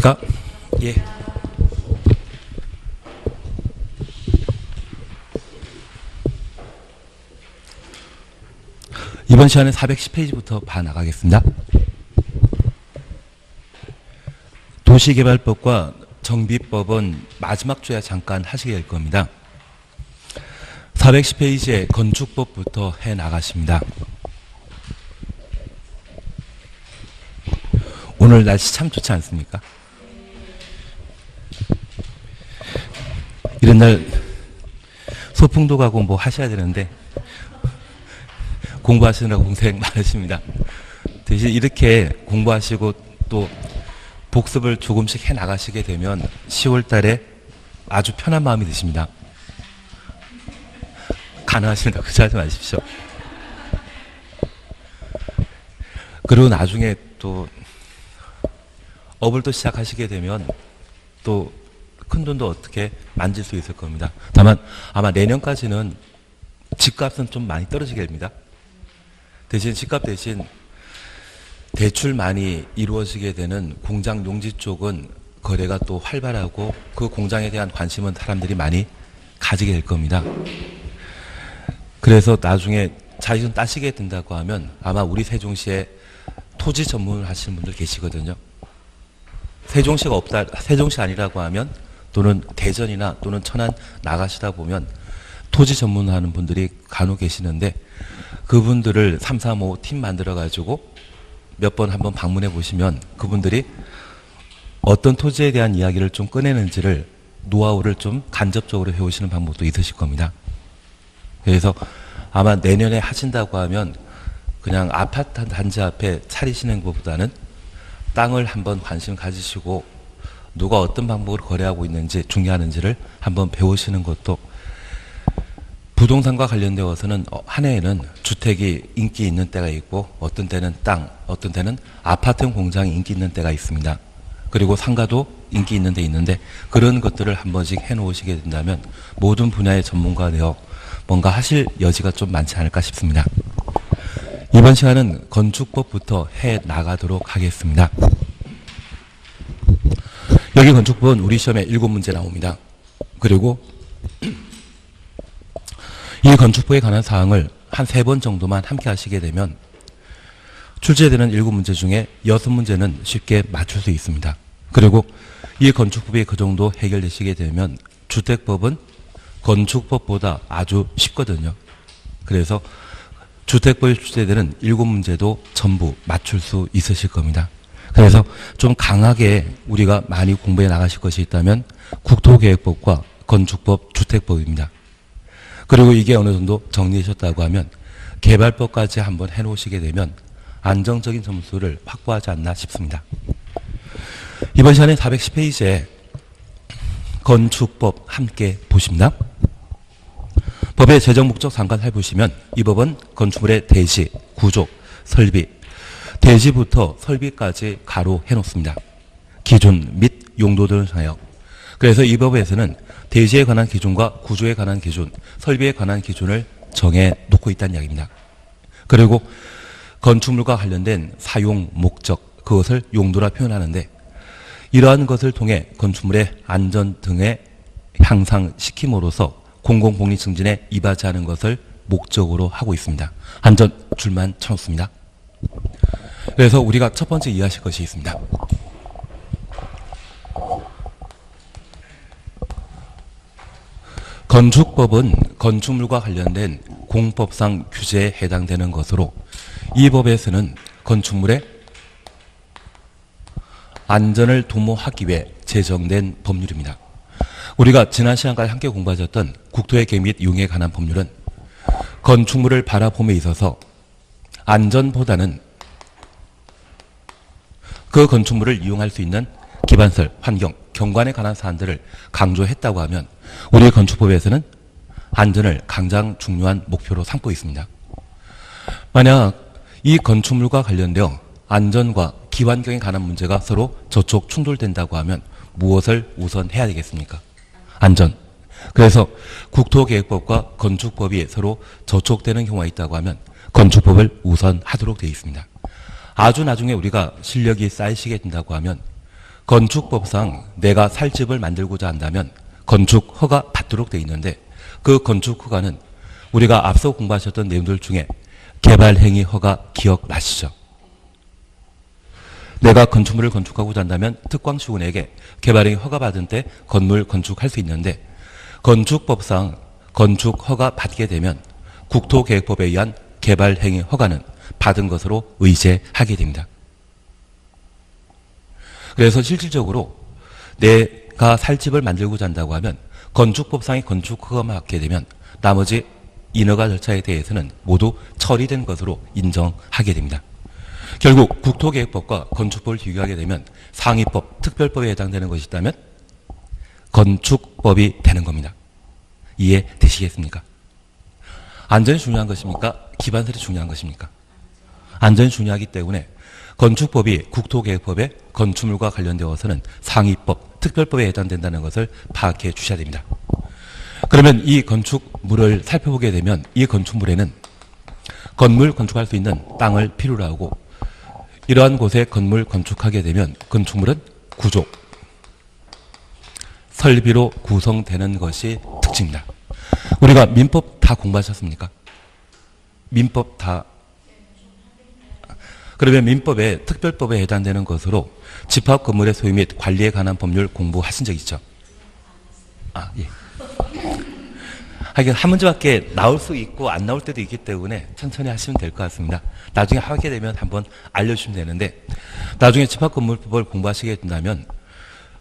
안녕하십니까? 예. 이번 시간에 410페이지부터 봐나가겠습니다. 도시개발법과 정비법은 마지막 주에 잠깐 하시게 될 겁니다. 410페이지에 건축법부터 해 나가십니다. 오늘 날씨 참 좋지 않습니까? 이런 날 소풍도 가고 뭐 하셔야 되는데 공부하시느라고 고생 많으십니다. 대신 이렇게 공부하시고 또 복습을 조금씩 해 나가시게 되면 10월 달에 아주 편한 마음이 드십니다. 가능하시면 걱정하지 마십시오. 그리고 나중에 또 업을 또 시작하시게 되면 또 큰돈도 어떻게 만질 수 있을 겁니다. 다만 아마 내년까지는 집값은 좀 많이 떨어지게 됩니다. 대신 집값 대신 대출 많이 이루어지게 되는 공장 용지 쪽은 거래가 또 활발하고 그 공장에 대한 관심은 사람들이 많이 가지게 될 겁니다. 그래서 나중에 자격증 따시게 된다고 하면 아마 우리 세종시에 토지 전문을 하시는 분들 계시거든요. 세종시가 없다, 세종시 아니라고 하면 또는 대전이나 또는 천안 나가시다 보면 토지 전문하는 분들이 간혹 계시는데 그분들을 335 팀 만들어 가지고 몇 번 한번 방문해 보시면 그분들이 어떤 토지에 대한 이야기를 좀 꺼내는지를 노하우를 좀 간접적으로 배우시는 방법도 있으실 겁니다. 그래서 아마 내년에 하신다고 하면 그냥 아파트 단지 앞에 차리시는 것보다는 땅을 한번 관심 가지시고 누가 어떤 방법으로 거래하고 있는지 중요하는지를 한번 배우시는 것도 부동산과 관련되어서는 한 해에는 주택이 인기 있는 때가 있고 어떤 때는 땅, 어떤 때는 아파트 공장이 인기 있는 때가 있습니다. 그리고 상가도 인기 있는 데 있는데 그런 것들을 한 번씩 해놓으시게 된다면 모든 분야의 전문가 되어 뭔가 하실 여지가 좀 많지 않을까 싶습니다. 이번 시간은 건축법부터 해 나가도록 하겠습니다. 여기 건축법은 우리 시험에 7문제 나옵니다. 그리고 이 건축법에 관한 사항을 한 3번 정도만 함께 하시게 되면 출제되는 7문제 중에 6문제는 쉽게 맞출 수 있습니다. 그리고 이 건축법이 그 정도 해결되시게 되면 주택법은 건축법보다 아주 쉽거든요. 그래서 주택법에 출제되는 7문제도 전부 맞출 수 있으실 겁니다. 그래서 좀 강하게 우리가 많이 공부해 나가실 것이 있다면 국토계획법과 건축법, 주택법입니다. 그리고 이게 어느 정도 정리하셨다고 하면 개발법까지 한번 해놓으시게 되면 안정적인 점수를 확보하지 않나 싶습니다. 이번 시간에 410페이지에 건축법 함께 보십니다. 법의 제정 목적 잠깐 해보시면 이 법은 건축물의 대지, 구조, 설비, 대지부터 설비까지 가로 해놓습니다. 기준 및 용도 등을 하여. 그래서 이 법에서는 대지에 관한 기준과 구조에 관한 기준, 설비에 관한 기준을 정해 놓고 있다는 이야기입니다. 그리고 건축물과 관련된 사용 목적, 그것을 용도라 표현하는데 이러한 것을 통해 건축물의 안전 등에 향상시킴으로써 공공복리 증진에 이바지하는 것을 목적으로 하고 있습니다. 안전 줄만 쳐놓습니다. 그래서 우리가 첫 번째 이해하실 것이 있습니다. 건축법은 건축물과 관련된 공법상 규제에 해당되는 것으로 이 법에서는 건축물의 안전을 도모하기 위해 제정된 법률입니다. 우리가 지난 시간까지 함께 공부하셨던 국토의 계획 및 이용에 관한 법률은 건축물을 바라봄에 있어서 안전보다는 그 건축물을 이용할 수 있는 기반설, 환경, 경관에 관한 사안들을 강조했다고 하면 우리 건축법에서는 안전을 가장 중요한 목표로 삼고 있습니다. 만약 이 건축물과 관련되어 안전과 기환경에 관한 문제가 서로 저촉 충돌된다고 하면 무엇을 우선 해야 되겠습니까? 안전. 그래서 국토계획법과 건축법이 서로 저촉되는 경우가 있다고 하면 건축법을 우선 하도록 되어 있습니다. 아주 나중에 우리가 실력이 쌓이시게 된다고 하면 건축법상 내가 살 집을 만들고자 한다면 건축 허가 받도록 되어 있는데 그 건축 허가는 우리가 앞서 공부하셨던 내용들 중에 개발행위 허가 기억나시죠? 내가 건축물을 건축하고자 한다면 특광시군에게 개발행위 허가 받은 때 건물 건축할 수 있는데 건축법상 건축 허가 받게 되면 국토계획법에 의한 개발행위 허가는 받은 것으로 의제하게 됩니다. 그래서 실질적으로 내가 살 집을 만들고자 한다고 하면 건축법상의 건축 허가만 받게 되면 나머지 인허가 절차에 대해서는 모두 처리된 것으로 인정하게 됩니다. 결국 국토계획법과 건축법을 비교하게 되면 상위법, 특별법에 해당되는 것이 있다면 건축법이 되는 겁니다. 이해되시겠습니까? 안전이 중요한 것입니까? 기반설이 중요한 것입니까? 안전이 중요하기 때문에 건축법이 국토계획법에 건축물과 관련되어서는 상위법, 특별법에 해당된다는 것을 파악해 주셔야 됩니다. 그러면 이 건축물을 살펴보게 되면 이 건축물에는 건물 건축할 수 있는 땅을 필요로 하고 이러한 곳에 건물 건축하게 되면 건축물은 구조, 설비로 구성되는 것이 특징입니다. 우리가 민법 다 공부하셨습니까? 민법 다. 그러면 민법의 특별법에 해당되는 것으로 집합 건물의 소유 및 관리에 관한 법률 공부하신 적 있죠? 예. 하긴 한 문제밖에 나올 수 있고 안 나올 때도 있기 때문에 천천히 하시면 될 것 같습니다. 나중에 하게 되면 한번 알려주시면 되는데 나중에 집합건물법을 공부하시게 된다면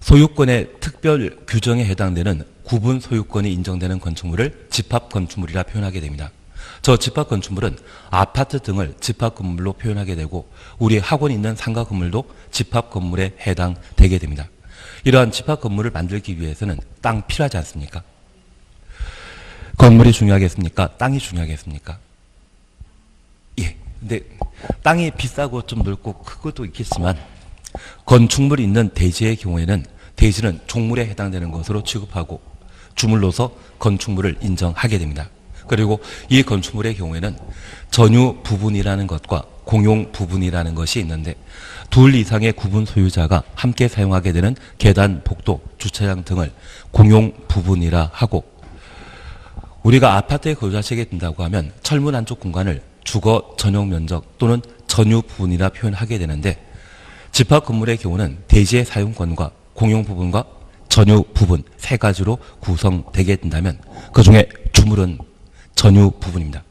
소유권의 특별 규정에 해당되는 구분 소유권이 인정되는 건축물을 집합건축물이라 표현하게 됩니다. 저 집합건축물은 아파트 등을 집합건물로 표현하게 되고 우리 학원이 있는 상가건물도 집합건물에 해당되게 됩니다. 이러한 집합건물을 만들기 위해서는 땅 필요하지 않습니까? 건물이 중요하겠습니까? 땅이 중요하겠습니까? 예. 근데 땅이 비싸고 좀 넓고 크고도 있겠지만 건축물이 있는 대지의 경우에는 대지는 종물에 해당되는 것으로 취급하고 주물로서 건축물을 인정하게 됩니다. 그리고 이 건축물의 경우에는 전유 부분이라는 것과 공용 부분이라는 것이 있는데 둘 이상의 구분 소유자가 함께 사용하게 되는 계단, 복도, 주차장 등을 공용 부분이라 하고 우리가 아파트에 거주하시게 된다고 하면 철문 안쪽 공간을 주거 전용 면적 또는 전유 부분이라 표현하게 되는데 집합 건물의 경우는 대지의 사용권과 공용 부분과 전유 부분 세 가지로 구성되게 된다면 그 중에 주물은 전유 부분입니다.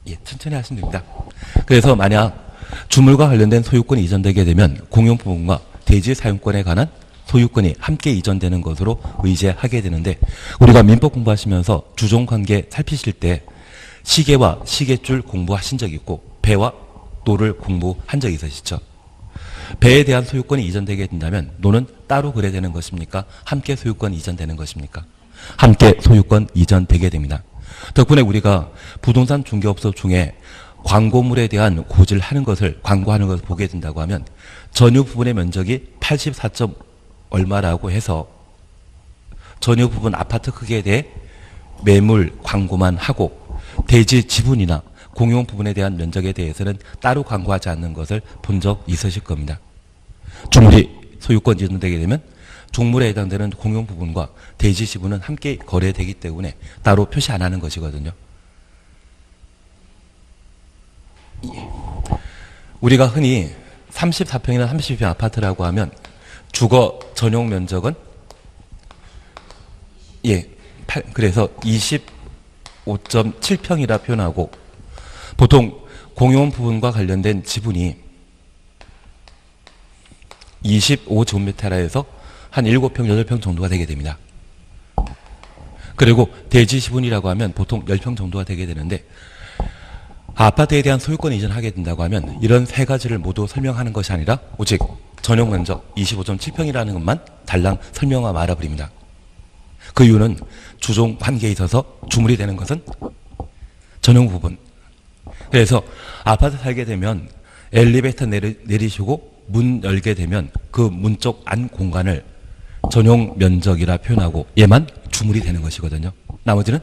예, 천천히 하시면 됩니다. 그래서 만약 주물과 관련된 소유권이 이전되게 되면 공용 부분과 대지 사용권에 관한 소유권이 함께 이전되는 것으로 의제하게 되는데 우리가 민법 공부하시면서 주종관계 살피실 때 시계와 시계줄 공부하신 적 있고 배와 노를 공부한 적이 있으시죠? 배에 대한 소유권이 이전되게 된다면 노는 따로 거래되는 것입니까? 함께 소유권 이전되는 것입니까? 함께 소유권 이전되게 됩니다. 덕분에 우리가 부동산 중개업소 중에 광고물에 대한 고지를 하는 것을 광고하는 것을 보게 된다고 하면 전유 부분의 면적이 84. 얼마라고 해서 전유 부분 아파트 크기에 대해 매물 광고만 하고 대지 지분이나 공용 부분에 대한 면적에 대해서는 따로 광고하지 않는 것을 본 적 있으실 겁니다. 주물이 소유권 이전되게 되면 종물에 해당되는 공용 부분과 대지 지분은 함께 거래되기 때문에 따로 표시 안 하는 것이거든요. 우리가 흔히 34평이나 32평 아파트라고 하면 주거 전용 면적은 그래서 25.7평이라 표현하고 보통 공용 부분과 관련된 지분이 25제곱미터에서 한 7평, 8평 정도가 되게 됩니다. 그리고 대지 지분이라고 하면 보통 10평 정도가 되게 되는데 아파트에 대한 소유권 이전하게 된다고 하면 이런 세 가지를 모두 설명하는 것이 아니라 오직 전용 면적 25.7평이라는 것만 달랑 설명하고 말아버립니다. 그 이유는 주종 관계에 있어서 주물이 되는 것은 전용 부분. 그래서 아파트 살게 되면 엘리베이터 내리시고 문 열게 되면 그 문 쪽 안 공간을 전용 면적이라 표현하고 얘만 주물이 되는 것이거든요. 나머지는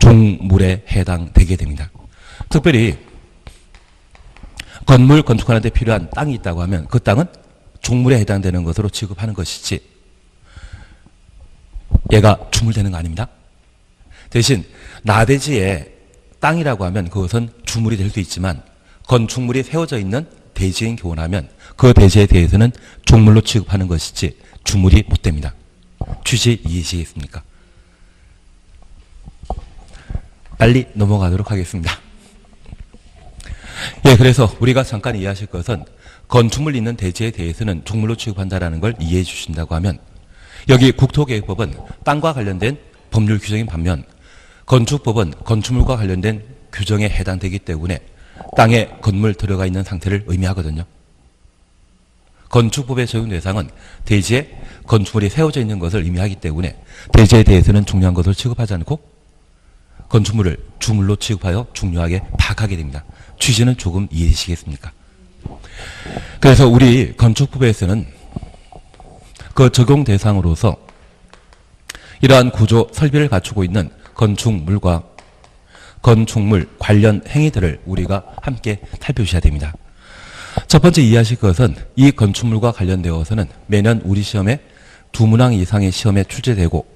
종물에 해당되게 됩니다. 특별히 건물 건축하는 데 필요한 땅이 있다고 하면 그 땅은 종물에 해당되는 것으로 취급하는 것이지 얘가 주물되는 거 아닙니다. 대신 나대지의 땅이라고 하면 그것은 주물이 될 수 있지만 건축물이 세워져 있는 대지인 경우라면 그 대지에 대해서는 종물로 취급하는 것이지 주물이 못 됩니다. 취지 이해하시겠습니까? 빨리 넘어가도록 하겠습니다. 예, 그래서 우리가 잠깐 이해하실 것은 건축물 있는 대지에 대해서는 종물로 취급한다라는 걸 이해해 주신다고 하면 여기 국토계획법은 땅과 관련된 법률 규정인 반면 건축법은 건축물과 관련된 규정에 해당되기 때문에 땅에 건물 들어가 있는 상태를 의미하거든요. 건축법의 적용 대상은 대지에 건축물이 세워져 있는 것을 의미하기 때문에 대지에 대해서는 중요한 것을 취급하지 않고 건축물을 주물로 취급하여 중요하게 파악하게 됩니다. 취지는 조금 이해되시겠습니까? 그래서 우리 건축법에서는 그 적용 대상으로서 이러한 구조 설비를 갖추고 있는 건축물과 건축물 관련 행위들을 우리가 함께 살펴주셔야 됩니다. 첫 번째 이해하실 것은 이 건축물과 관련되어서는 매년 우리 시험에 2문항 이상의 시험에 출제되고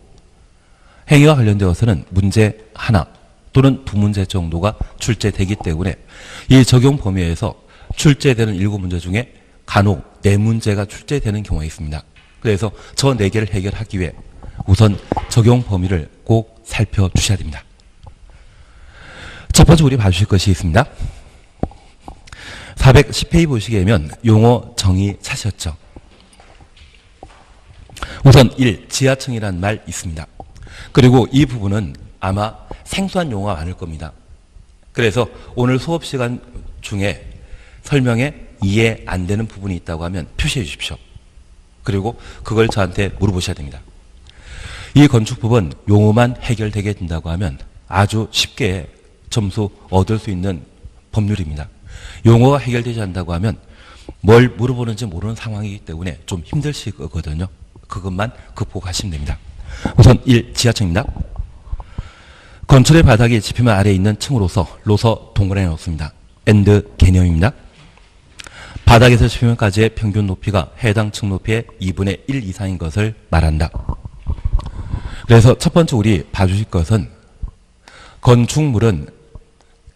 행위와 관련되어서는 문제 하나 또는 2문제 정도가 출제되기 때문에 이 적용 범위에서 출제되는 7문제 중에 간혹 4문제가 출제되는 경우가 있습니다. 그래서 저 4개를 해결하기 위해 우선 적용 범위를 꼭 살펴주셔야 됩니다. 첫 번째 우리 봐주실 것이 있습니다. 410페이지 보시게 되면 용어 정의 찾으셨죠. 우선 1. 지하층이라는 말 있습니다. 그리고 이 부분은 아마 생소한 용어가 많을 겁니다. 그래서 오늘 수업 시간 중에 설명에 이해 안 되는 부분이 있다고 하면 표시해 주십시오. 그리고 그걸 저한테 물어보셔야 됩니다. 이 건축법은 용어만 해결되게 된다고 하면 아주 쉽게 점수 얻을 수 있는 법률입니다. 용어가 해결되지 않는다고 하면 뭘 물어보는지 모르는 상황이기 때문에 좀 힘드실 거거든요. 그것만 극복하시면 됩니다. 우선 1. 지하층입니다. 건축의 바닥이 지표면 아래에 있는 층으로서 로서 동그라미 넣습니다. 엔드 개념입니다. 바닥에서 지표면까지의 평균 높이가 해당 층 높이의 2분의 1 이상인 것을 말한다. 그래서 첫 번째 우리 봐주실 것은 건축물은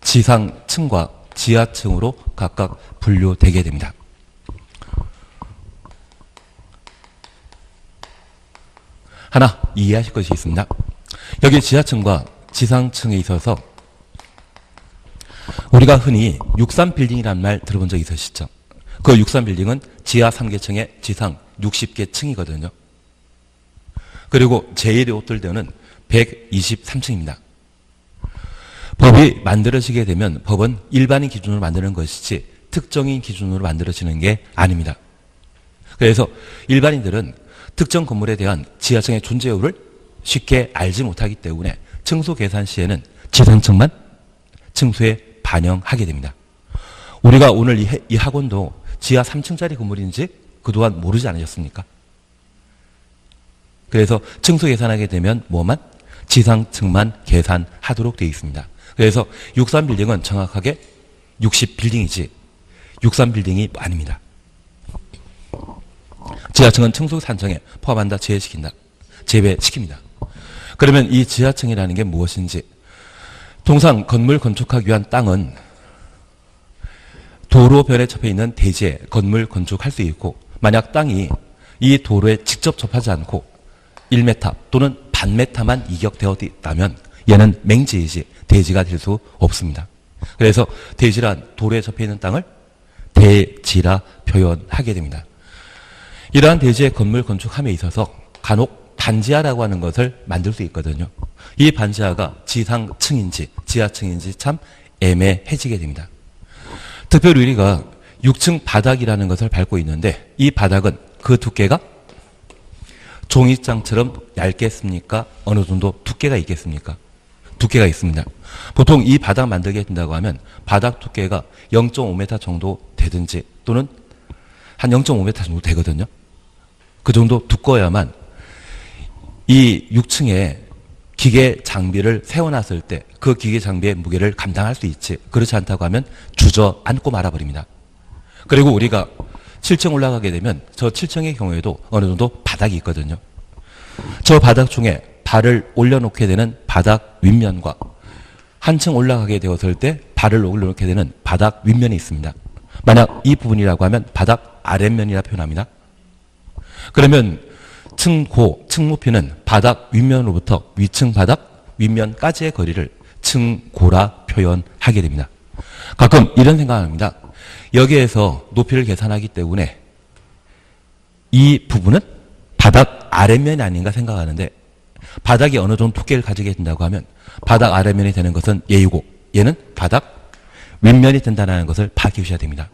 지상층과 지하층으로 각각 분류되게 됩니다. 하나 이해하실 것이 있습니다. 여기 지하층과 지상층에 있어서 우리가 흔히 63빌딩이라는 말 들어본 적 있으시죠? 그 63빌딩은 지하 3개층에 지상 60개 층이거든요. 그리고 제1의 옷들대는 123층입니다. 법이 만들어지게 되면 법은 일반인 기준으로 만드는 것이지 특정인 기준으로 만들어지는 게 아닙니다. 그래서 일반인들은 특정 건물에 대한 지하층의 존재 여부를 쉽게 알지 못하기 때문에 층수 계산 시에는 지상층만 층수에 반영하게 됩니다. 우리가 오늘 이 학원도 지하 3층짜리 건물인지 그동안 모르지 않으셨습니까? 그래서 층수 계산하게 되면 뭐만? 지상층만 계산하도록 되어 있습니다. 그래서 63빌딩은 정확하게 60빌딩이지 63빌딩이 아닙니다. 지하층은 층수 산정에 포함한다, 제외시킵니다. 그러면 이 지하층이라는 게 무엇인지, 통상 건물 건축하기 위한 땅은 도로변에 접해 있는 대지에 건물 건축할 수 있고, 만약 땅이 이 도로에 직접 접하지 않고 1m 또는 반메타만 이격되어 있다면 얘는 맹지이지 대지가 될 수 없습니다. 그래서 대지란 도로에 접해 있는 땅을 대지라 표현하게 됩니다. 이러한 대지의 건물 건축함에 있어서 간혹 반지하라고 하는 것을 만들 수 있거든요. 이 반지하가 지상층인지 지하층인지 참 애매해지게 됩니다. 특별히 우리가 6층 바닥이라는 것을 밟고 있는데 이 바닥은 그 두께가 종이장처럼 얇겠습니까? 어느 정도 두께가 있겠습니까? 두께가 있습니다. 보통 이 바닥 만들게 된다고 하면 바닥 두께가 0.5m 정도 되든지 또는 한 0.5m 정도 되거든요. 그 정도 두꺼워야만 이 6층에 기계 장비를 세워놨을 때 그 기계 장비의 무게를 감당할 수 있지, 그렇지 않다고 하면 주저앉고 말아버립니다. 그리고 우리가 7층 올라가게 되면 저 7층의 경우에도 어느 정도 바닥이 있거든요. 저 바닥 중에 발을 올려놓게 되는 바닥 윗면과 한층 올라가게 되었을 때 발을 올려놓게 되는 바닥 윗면이 있습니다. 만약 이 부분이라고 하면 바닥 아랫면이라 표현합니다. 그러면 층고, 층 높이는 바닥 윗면으로부터 위층 바닥 윗면까지의 거리를 층고라 표현하게 됩니다. 가끔 이런 생각을 합니다. 여기에서 높이를 계산하기 때문에 이 부분은 바닥 아랫면이 아닌가 생각하는데 바닥이 어느 정도 두께를 가지게 된다고 하면 바닥 아랫면이 되는 것은 얘이고 얘는 바닥 윗면이 된다는 것을 파악해 주셔야 됩니다.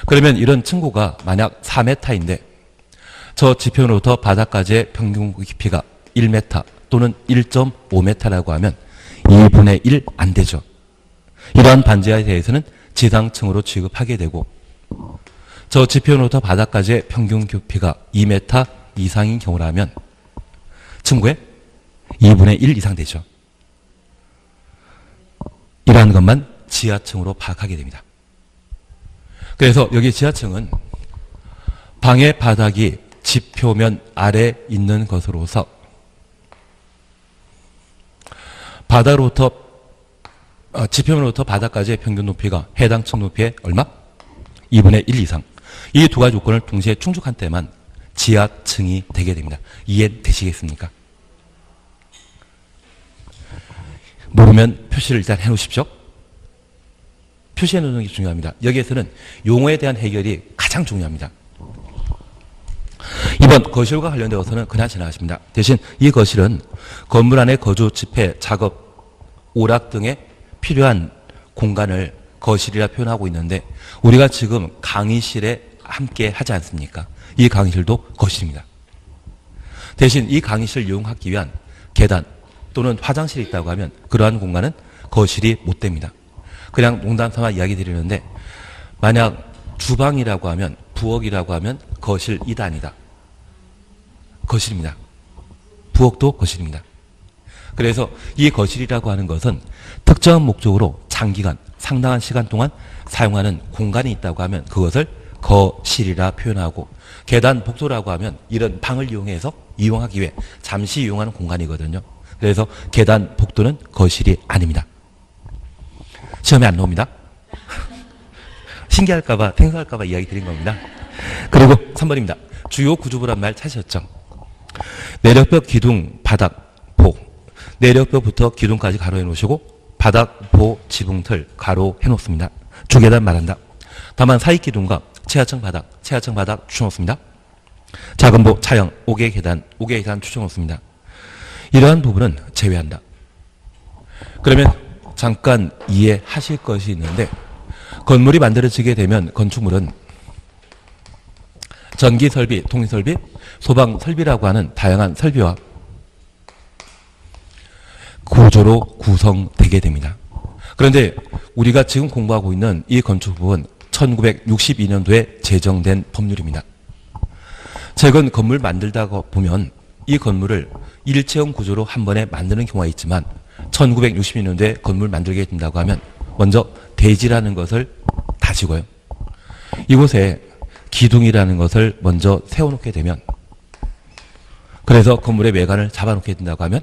그러면 이런 층고가 만약 4m인데 저 지표로부터 바닥까지의 평균 깊이가 1m 또는 1.5m라고 하면 2분의 1 안 되죠. 이러한 반지하에 대해서는 지상층으로 취급하게 되고 저 지표로부터 바닥까지의 평균 깊이가 2m 이상인 경우라면 층고의 2분의 1 이상 되죠. 이러한 것만 지하층으로 파악하게 됩니다. 그래서 여기 지하층은 방의 바닥이 지표면 아래 있는 것으로서 바닥으로부터 지표면으로부터 바닥까지의 평균 높이가 해당 층 높이의 얼마? 2분의 1 이상. 이 두 가지 조건을 동시에 충족한 때만 지하층이 되게 됩니다. 이해되시겠습니까? 모르면 표시를 일단 해놓으십시오. 표시해 놓는 게 중요합니다. 여기에서는 용어에 대한 해결이 가장 중요합니다. 이번 거실과 관련되어서는 그냥 지나가십니다. 대신 이 거실은 건물 안의 거주, 집회, 작업, 오락 등에 필요한 공간을 거실이라 표현하고 있는데 우리가 지금 강의실에 함께 하지 않습니까? 이 강의실도 거실입니다. 대신 이 강의실을 이용하기 위한 계단 또는 화장실이 있다고 하면 그러한 공간은 거실이 못 됩니다. 그냥 농담 삼아 이야기 드리는데 만약 주방이라고 하면 부엌이라고 하면 거실 2단이다. 거실입니다. 부엌도 거실입니다. 그래서 이 거실이라고 하는 것은 특정한 목적으로 장기간 상당한 시간 동안 사용하는 공간이 있다고 하면 그것을 거실이라 표현하고 계단 복도라고 하면 이런 방을 이용해서 이용하기 위해 잠시 이용하는 공간이거든요. 그래서 계단 복도는 거실이 아닙니다. 시험에 안 나옵니다. 신기할까봐 생소할까봐 이야기 드린 겁니다. 그리고 3번입니다. 주요 구조부란 말 찾으셨죠? 내력벽, 기둥, 바닥, 보. 내력벽부터 기둥까지 가로해 놓으시고 바닥, 보, 지붕틀 가로 해놓습니다. 주계단 말한다. 다만 사이 기둥과 최하층 바닥 추천놓습니다. 작은 보, 차형, 5개 계단 추천놓습니다. 이러한 부분은 제외한다. 그러면 잠깐 이해하실 것이 있는데 건물이 만들어지게 되면 건축물은 전기 설비, 통신 설비, 소방 설비라고 하는 다양한 설비와 구조로 구성되게 됩니다. 그런데 우리가 지금 공부하고 있는 이 건축법은 1962년도에 제정된 법률입니다. 최근 건물 만들다가 보면 이 건물을 일체형 구조로 한 번에 만드는 경우가 있지만 1962년도에 건물 만들게 된다고 하면 먼저 대지라는 것을 다지고요. 이곳에 기둥이라는 것을 먼저 세워놓게 되면 그래서 건물의 외관을 잡아놓게 된다고 하면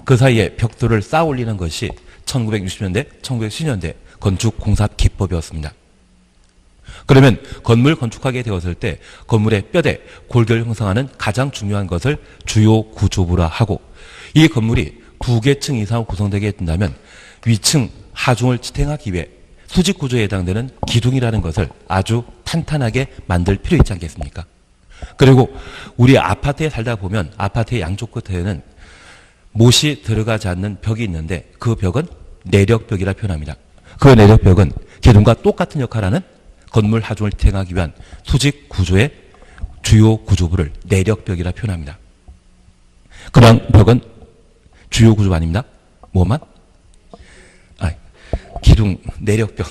그 사이에 벽돌을 쌓아 올리는 것이 1960년대, 1970년대 건축공사 기법이었습니다. 그러면 건물 건축하게 되었을 때 건물의 뼈대, 골격을 형성하는 가장 중요한 것을 주요 구조부라 하고 이 건물이 2개 층 이상으로 구성되게 된다면 위층, 하중을 지탱하기 위해 수직 구조에 해당되는 기둥이라는 것을 아주 탄탄하게 만들 필요 있지 않겠습니까? 그리고 우리 아파트에 살다 보면 아파트의 양쪽 끝에는 못이 들어가지 않는 벽이 있는데 그 벽은 내력벽이라 표현합니다. 그 내력벽은 기둥과 똑같은 역할을 하는 건물 하중을 지탱하기 위한 수직 구조의 주요 구조부를 내력벽이라 표현합니다. 그러한 벽은 주요 구조부 아닙니다. 뭐만? 기둥, 내력벽.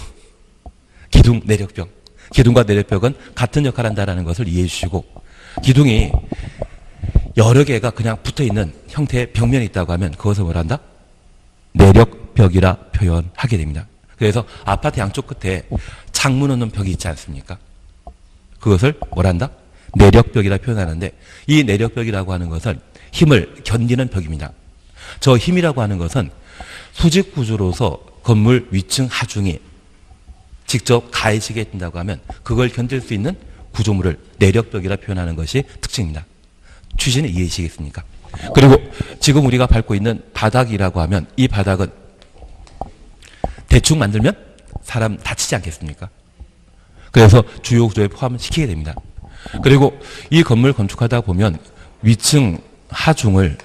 기둥, 내력벽. 기둥과 내력벽은 같은 역할을 한다는 것을 이해해 주시고 기둥이 여러 개가 그냥 붙어있는 형태의 벽면이 있다고 하면 그것을 뭐라 한다? 내력벽이라 표현하게 됩니다. 그래서 아파트 양쪽 끝에 창문 없는 벽이 있지 않습니까? 그것을 뭐란다? 내력벽이라 표현하는데 이 내력벽이라고 하는 것은 힘을 견디는 벽입니다. 저 힘이라고 하는 것은 수직 구조로서 건물 위층 하중이 직접 가해지게 된다고 하면 그걸 견딜 수 있는 구조물을 내력벽이라 표현하는 것이 특징입니다. 취지는 이해하시겠습니까? 그리고 지금 우리가 밟고 있는 바닥이라고 하면 이 바닥은 대충 만들면 사람 다치지 않겠습니까? 그래서 주요 구조에 포함시키게 됩니다. 그리고 이 건물 건축하다 보면 위층 하중을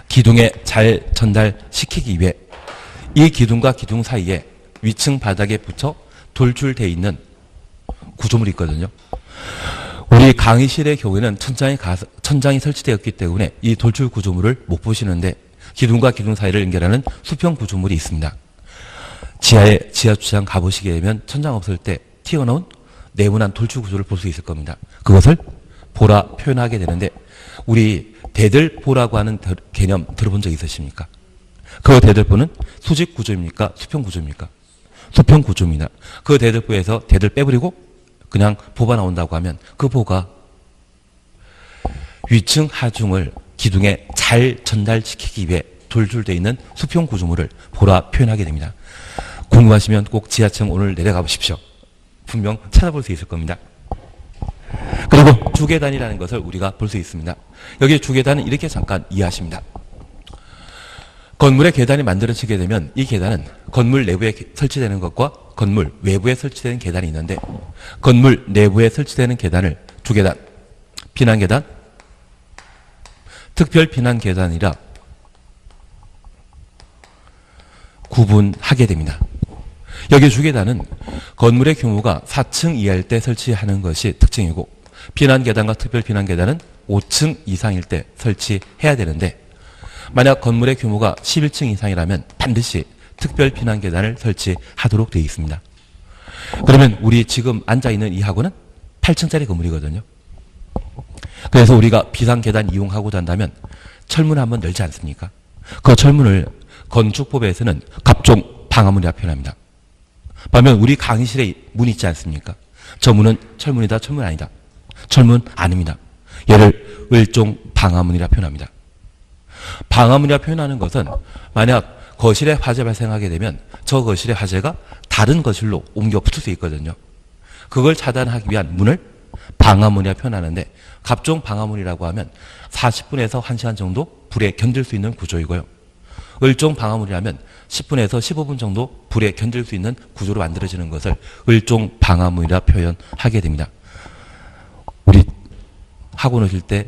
기둥에 잘 전달시키기 위해 이 기둥과 기둥 사이에 위층 바닥에 붙여 돌출되어 있는 구조물이 있거든요. 우리 강의실의 경우에는 천장이 설치되었기 때문에 이 돌출 구조물을 못 보시는데 기둥과 기둥 사이를 연결하는 수평 구조물이 있습니다. 지하에 지하 주차장 가보시게 되면 천장 없을 때 튀어나온 네모난 돌출 구조를 볼 수 있을 겁니다. 그것을 보라 표현하게 되는데 우리 대들보라고 하는 개념 들어본 적 있으십니까? 그 대들보는 수직 구조입니까? 수평 구조입니까? 수평 구조입니다. 그 대들보에서 대들 빼버리고 그냥 보가 나온다고 하면 그 보가 위층 하중을 기둥에 잘 전달시키기 위해 돌출되어 있는 수평 구조물을 보라 표현하게 됩니다. 궁금하시면 꼭 지하층 오늘 내려가 보십시오. 분명 찾아볼 수 있을 겁니다. 그리고 주계단이라는 것을 우리가 볼 수 있습니다. 여기 주계단은 이렇게 잠깐 이해하십니다. 건물의 계단이 만들어지게 되면 이 계단은 건물 내부에 설치되는 것과 건물 외부에 설치되는 계단이 있는데 건물 내부에 설치되는 계단을 주계단, 피난계단, 특별 피난계단이라 구분하게 됩니다. 여기 주계단은 건물의 규모가 4층 이하일 때 설치하는 것이 특징이고 피난계단과 특별 피난계단은 5층 이상일 때 설치해야 되는데 만약 건물의 규모가 11층 이상이라면 반드시 특별 피난계단을 설치하도록 되어 있습니다. 그러면 우리 지금 앉아있는 이 학원은 8층짜리 건물이거든요. 그래서 우리가 비상계단 이용하고자 한다면 철문을 한번 열지 않습니까? 그 철문을 건축법에서는 갑종 방화문이라 표현합니다. 반면 우리 강의실에 문 있지 않습니까? 저 문은 철문이다, 철문 아니다. 철문 아닙니다. 얘를 을종 방화문이라 표현합니다. 방화문이라 표현하는 것은 만약 거실에 화재 발생하게 되면 저 거실의 화재가 다른 거실로 옮겨 붙을 수 있거든요. 그걸 차단하기 위한 문을 방화문이라 표현하는데 갑종 방화문이라고 하면 40분에서 1시간 정도 불에 견딜 수 있는 구조이고요. 을종 방화문이라면 10분에서 15분 정도 불에 견딜 수 있는 구조로 만들어지는 것을 을종 방화문이라 표현하게 됩니다. 우리 학원 오실 때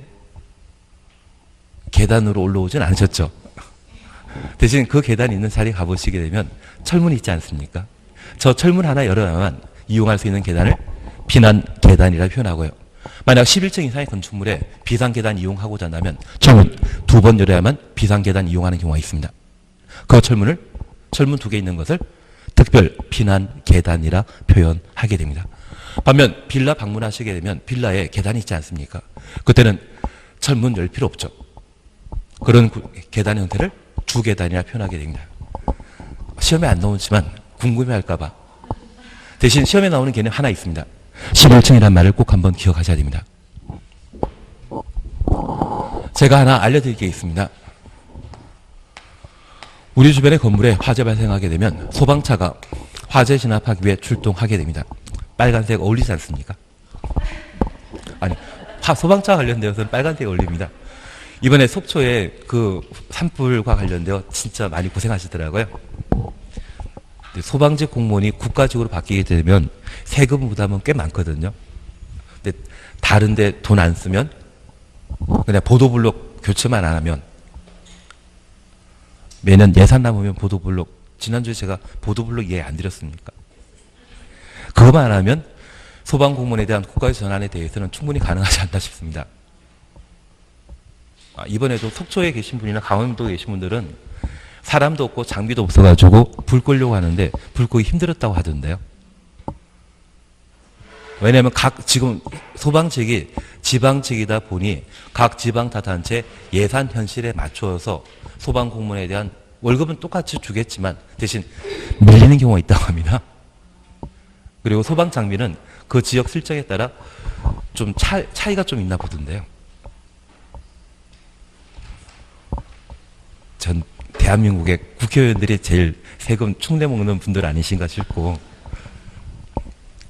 계단으로 올라오진 않으셨죠? 대신 그 계단이 있는 자리 가보시게 되면 철문이 있지 않습니까? 저 철문 하나 열어야만 이용할 수 있는 계단을 비난 계단이라 표현하고요. 만약 11층 이상의 건축물에 비상계단 이용하고자 한다면 철문 2번 열어야만 비상계단 이용하는 경우가 있습니다. 그 철문 2개 있는 것을 특별 피난 계단이라 표현하게 됩니다. 반면 빌라 방문하시게 되면 빌라에 계단이 있지 않습니까? 그때는 철문 열 필요 없죠. 그런 계단 형태를 주계단이라 표현하게 됩니다. 시험에 안 나오지만 궁금해할까봐 대신 시험에 나오는 개념 하나 있습니다. 11층이라는 말을 꼭 한번 기억하셔야 됩니다. 제가 하나 알려드릴 게 있습니다. 우리 주변의 건물에 화재 발생하게 되면 소방차가 화재 진압하기 위해 출동하게 됩니다. 빨간색 어울리지 않습니까? 아니, 소방차 관련되어서는 빨간색이 어울립니다. 이번에 속초에 그 산불과 관련되어 진짜 많이 고생하시더라고요. 소방직 공무원이 국가직으로 바뀌게 되면 세금 부담은 꽤 많거든요. 근데 다른데 돈 안 쓰면 그냥 보도블록 교체만 안 하면 매년 예산 남으면 보도블록, 지난주에 제가 보도블록 이해 안 드렸습니까? 그것만 안 하면 소방공무원에 대한 국가의 전환에 대해서는 충분히 가능하지 않나 싶습니다. 이번에도 속초에 계신 분이나 강원도에 계신 분들은 사람도 없고 장비도 없어가지고 불 끄려고 하는데 불 끄기 힘들었다고 하던데요. 왜냐하면 지금 소방직이 지방직이다 보니 각 지방자치단체 예산 현실에 맞춰서 소방공무원에 대한 월급은 똑같이 주겠지만 대신 밀리는 경우가 있다고 합니다. 그리고 소방 장비는 그 지역 실정에 따라 좀 차이가 좀 있나 보던데요. 전 대한민국의 국회의원들이 제일 세금 충내 먹는 분들 아니신가 싶고,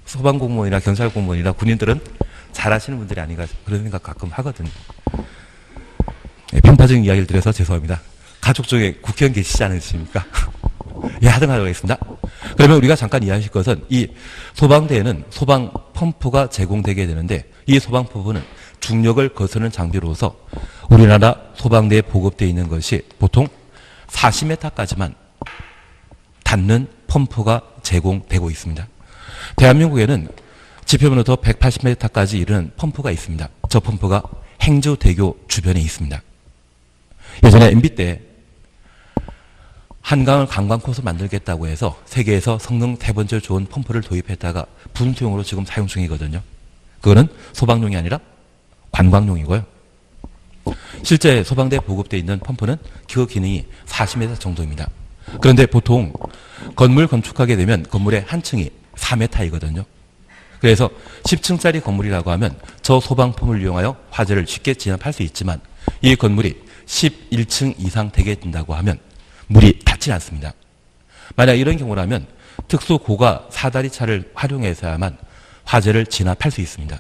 소방공무원이나 경찰공무원이나 군인들은 잘하시는 분들이 아닌가 그런 생각 가끔 하거든요. 편파적인 이야기를 드려서 죄송합니다. 가족 중에 국회의원 계시지 않으십니까? 예, 하도록 하겠습니다. 그러면 우리가 잠깐 이해하실 것은 이 소방대에는 소방 펌프가 제공되게 되는데, 이 소방 펌프는 중력을 거스르는 장비로서 우리나라 소방대에 보급되어 있는 것이 보통 40m까지만 닿는 펌프가 제공되고 있습니다. 대한민국에는 지표면부터 180m까지 이르는 펌프가 있습니다. 저 펌프가 행주대교 주변에 있습니다. 예전에 MB 때 한강을 관광 코스 만들겠다고 해서 세계에서 성능 3번째 좋은 펌프를 도입했다가 분수용으로 지금 사용 중이거든요. 그거는 소방용이 아니라 관광용이고요. 실제 소방대에 보급되어 있는 펌프는 그 기능이 40m 정도입니다. 그런데 보통 건물 건축하게 되면 건물의 한 층이 4m이거든요. 그래서 10층짜리 건물이라고 하면 저 소방펌을 이용하여 화재를 쉽게 진압할 수 있지만, 이 건물이 11층 이상 되게 된다고 하면 물이 닿지 않습니다. 만약 이런 경우라면 특수 고가 사다리 차를 활용해서야만 화재를 진압할 수 있습니다.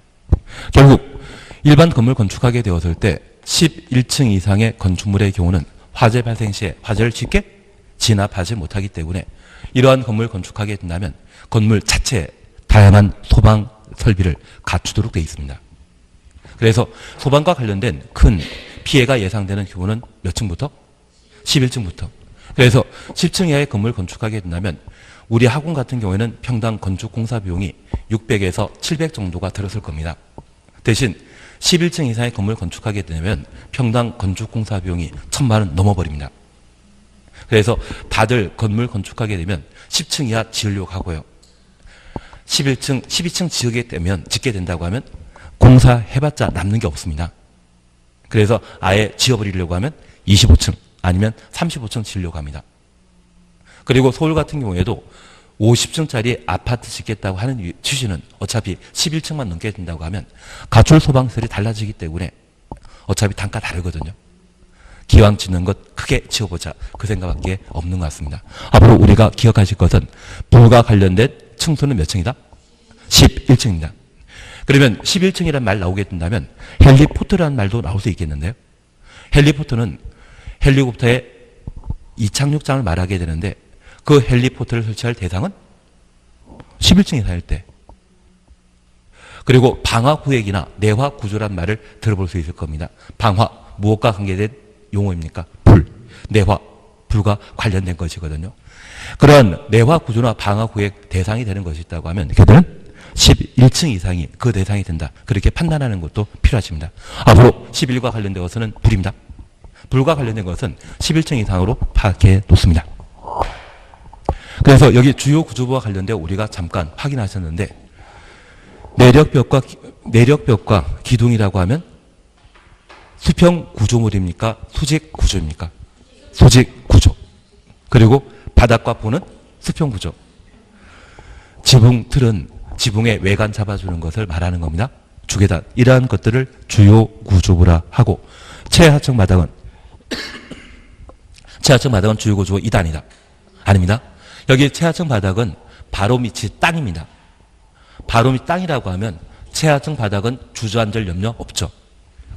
결국 일반 건물 건축하게 되었을 때 11층 이상의 건축물의 경우는 화재 발생 시에 화재를 쉽게 진압하지 못하기 때문에 이러한 건물 건축하게 된다면 건물 자체에 다양한 소방 설비를 갖추도록 되어 있습니다. 그래서 소방과 관련된 큰 피해가 예상되는 경우는 몇 층부터? 11층부터. 그래서 10층 이하의 건물 건축하게 된다면 우리 학원 같은 경우에는 평당 건축 공사 비용이 600에서 700 정도가 들었을 겁니다. 대신 11층 이상의 건물 건축하게 되면 평당 건축 공사 비용이 1000만 원 넘어버립니다. 그래서 다들 건물 건축하게 되면 10층 이하 지으려고 하고요. 11층, 12층 짓게 된다고 하면 공사해봤자 남는 게 없습니다. 그래서 아예 지어버리려고 하면 25층 아니면 35층 지으려고 합니다. 그리고 서울 같은 경우에도 50층짜리 아파트 짓겠다고 하는 취지는 어차피 11층만 넘게 된다고 하면 가출 소방설이 달라지기 때문에 어차피 단가 다르거든요. 기왕 짓는 것 크게 지어보자, 그 생각밖에 없는 것 같습니다. 앞으로 우리가 기억하실 것은 불과 관련된 층수는 몇 층이다? 11층입니다. 그러면 11층이라는 말 나오게 된다면 헬리포트라는 말도 나올 수 있겠는데요. 헬리포트는 헬리콥터의 이착륙장을 말하게 되는데, 그 헬리포트를 설치할 대상은 11층 이상일 때. 그리고 방화 구획이나 내화 구조란 말을 들어볼 수 있을 겁니다. 방화, 무엇과 관계된 용어입니까? 불, 내화, 불과 관련된 것이거든요. 그런 내화 구조나 방화 구획 대상이 되는 것이 있다고 하면 그들은 11층 이상이 그 대상이 된다, 그렇게 판단하는 것도 필요하십니다. 앞으로 11과 관련된 것은 불입니다. 불과 관련된 것은 11층 이상으로 파악해 놓습니다. 그래서 여기 주요 구조부와 관련된 우리가 잠깐 확인하셨는데, 내력벽과 기둥이라고 하면 수평 구조물입니까? 수직 구조입니까? 수직 구조. 그리고 바닥과 보는 수평 구조. 지붕 틀은 지붕의 외관 잡아주는 것을 말하는 겁니다. 주계단. 이러한 것들을 주요 구조부라 하고, 최하층 바닥은 주요 구조 2단이다. 아닙니다. 여기 최하층 바닥은 바로 밑이 땅입니다. 바로 밑 땅이라고 하면 최하층 바닥은 주저앉을 염려 없죠.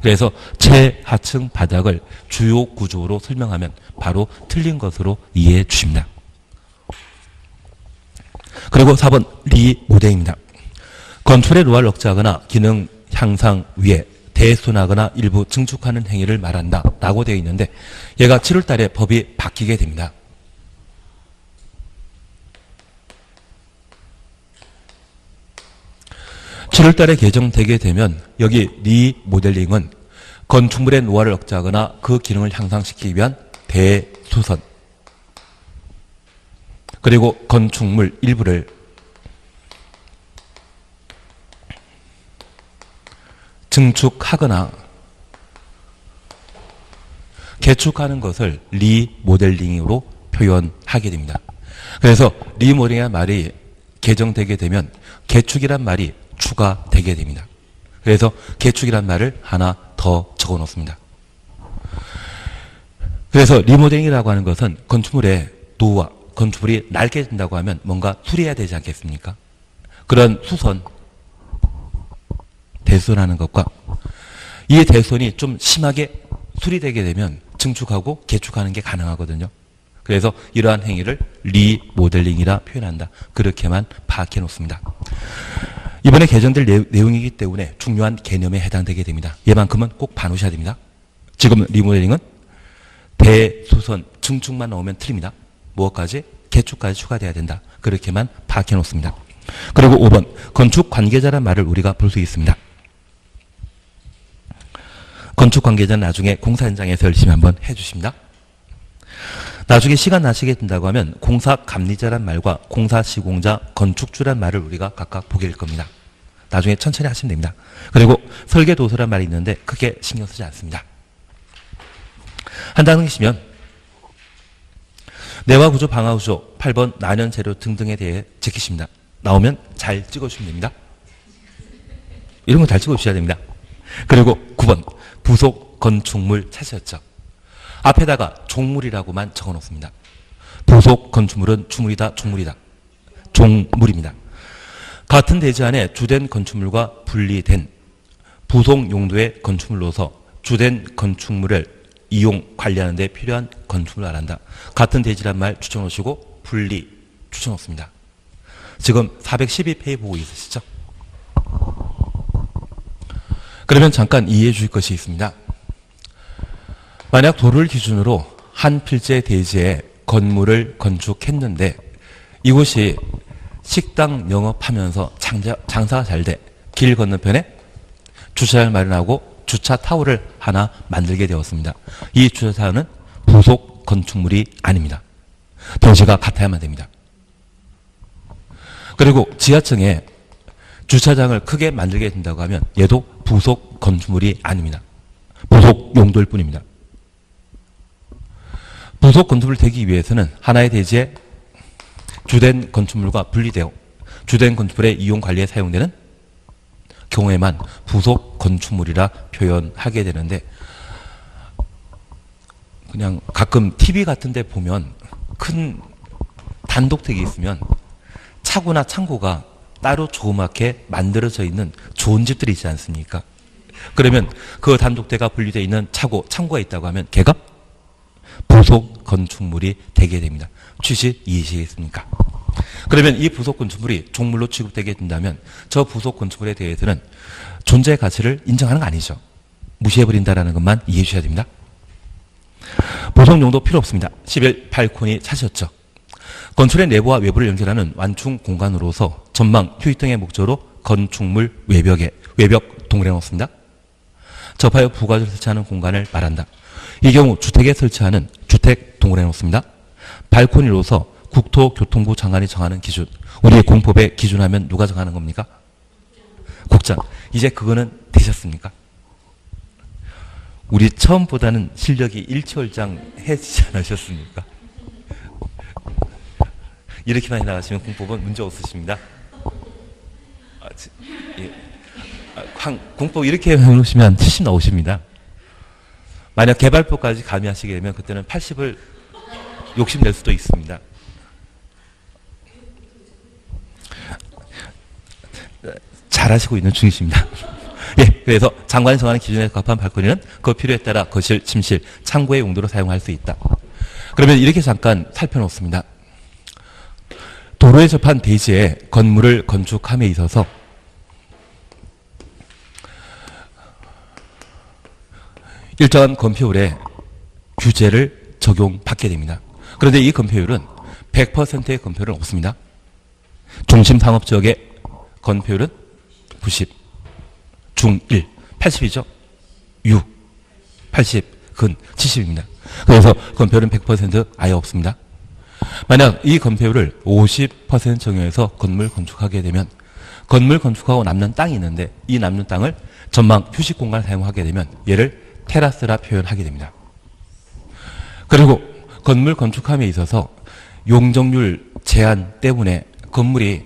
그래서 최하층 바닥을 주요 구조로 설명하면 바로 틀린 것으로 이해해 주십니다. 그리고 4번 리모델링입니다. 건축의 노화를 억제하거나 기능 향상 위에 대순하거나 일부 증축하는 행위를 말한다 라고 되어 있는데, 얘가 7월 달에 법이 바뀌게 됩니다. (7월) 달에 개정되게 되면 여기 리모델링은 건축물의 노화를 억제하거나 그 기능을 향상시키기 위한 대수선, 그리고 건축물 일부를 증축하거나 개축하는 것을 리모델링으로 표현하게 됩니다. 그래서 리모델링의 말이 개정되게 되면 개축이란 말이 추가되게 됩니다. 그래서 개축이란 말을 하나 더 적어 놓습니다. 그래서 리모델링이라고 하는 것은 건축물의 노후와 건축물이 낡게 된다고 하면 뭔가 수리해야 되지 않겠습니까? 그런 수선, 대수선하는 것과 이 대수선이 좀 심하게 수리되게 되면 증축하고 개축하는 게 가능하거든요. 그래서 이러한 행위를 리모델링이라 표현한다. 그렇게만 파악해 놓습니다. 이번에 개정될 내용이기 때문에 중요한 개념에 해당되게 됩니다. 얘만큼은 꼭 봐놓으셔야 됩니다. 지금 리모델링은 대수선, 증축만 나오면 틀립니다. 무엇까지? 개축까지 추가돼야 된다. 그렇게만 파악해 놓습니다. 그리고 5번, 건축 관계자란 말을 우리가 볼 수 있습니다. 건축 관계자는 나중에 공사 현장에서 열심히 한번 해주십니다. 나중에 시간 나시게 된다고 하면 공사 감리자란 말과 공사 시공자, 건축주란 말을 우리가 각각 보게 될 겁니다. 나중에 천천히 하시면 됩니다. 그리고 설계도서란 말이 있는데 크게 신경 쓰지 않습니다. 한 단계시면 내화 구조, 방화 구조, 8번 난연 재료 등등에 대해 지키십니다. 나오면 잘 찍어주시면 됩니다. 이런 거 잘 찍어주셔야 됩니다. 그리고 9번 부속 건축물 찾으셨죠? 앞에다가 종물이라고만 적어놓습니다. 부속 건축물은 주물이다, 종물이다. 종물입니다. 같은 대지 안에 주된 건축물과 분리된 부속 용도의 건축물로서 주된 건축물을 이용, 관리하는 데 필요한 건축물을 말한다. 같은 대지란 말 추천하시고 분리 추천했습니다. 지금 412페이지 보고 있으시죠? 그러면 잠깐 이해해 주실 것이 있습니다. 만약 도를 기준으로 한 필지 대지에 건물을 건축했는데 이곳이 식당 영업하면서 장사가 잘 돼 길 건너편에 주차장을 마련하고 주차 타워를 하나 만들게 되었습니다. 이 주차 타워는 부속 건축물이 아닙니다. 대지가 같아야만 됩니다. 그리고 지하층에 주차장을 크게 만들게 된다고 하면 얘도 부속 건축물이 아닙니다. 부속 용도일 뿐입니다. 부속 건축물이 되기 위해서는 하나의 대지에 주된 건축물과 분리되어 주된 건축물의 이용 관리에 사용되는 경우에만 부속 건축물이라 표현하게 되는데 그냥 가끔 TV 같은 데 보면 큰 단독택이 있으면 차고나 창고가 따로 조그맣게 만들어져 있는 좋은 집들이 있지 않습니까? 그러면 그 단독대가 분리되어 있는 차고, 창고가 있다고 하면 걔가 부속 건축물이 되게 됩니다. 취지 이해하시겠습니까? 그러면 이 부속 건축물이 종물로 취급되게 된다면 저 부속 건축물에 대해서는 존재의 가치를 인정하는 거 아니죠. 무시해버린다는 것만 이해해 주셔야 됩니다. 보석 용도 필요 없습니다. 11. 발코니 찾으셨죠? 건축의 내부와 외부를 연결하는 완충 공간으로서 전망, 휴식 등의 목적으로 건축물 외벽 동그래 놓습니다. 접하여 부가주를 설치하는 공간을 말한다. 이 경우 주택에 설치하는 주택 동그래 놓습니다. 발코니로서 국토교통부 장관이 정하는 기준, 우리의 공법에 기준하면 누가 정하는 겁니까? 국장. 이제 그거는 되셨습니까? 우리 처음보다는 실력이 일취월장해지지 않으셨습니까? 이렇게 많이 나가시면 공법은 문제 없으십니다. 공법 이렇게 해놓으시면 70 나오십니다. 만약 개발법까지 가미하시게 되면 그때는 80을 욕심낼 수도 있습니다. 잘하시고 있는 중이십니다. 예, 그래서 장관이 정하는 기준에 적합한 발코니는 그 필요에 따라 거실, 침실, 창고의 용도로 사용할 수 있다. 그러면 이렇게 잠깐 살펴놓습니다. 도로에 접한 대지에 건물을 건축함에 있어서 일정한 건폐율의 규제를 적용받게 됩니다. 그런데 이 건폐율은 100%의 건폐율은 없습니다. 중심 상업지역의 건폐율은 90, 중 1, 80이죠. 6, 80, 근 70입니다. 그래서 건폐율은 100% 아예 없습니다. 만약 이 건폐율을 50% 적용해서 건물 건축하게 되면 건물 건축하고 남는 땅이 있는데 이 남는 땅을 전망 휴식 공간을 사용하게 되면 얘를 테라스라 표현하게 됩니다. 그리고 건물 건축함에 있어서 용적률 제한 때문에 건물이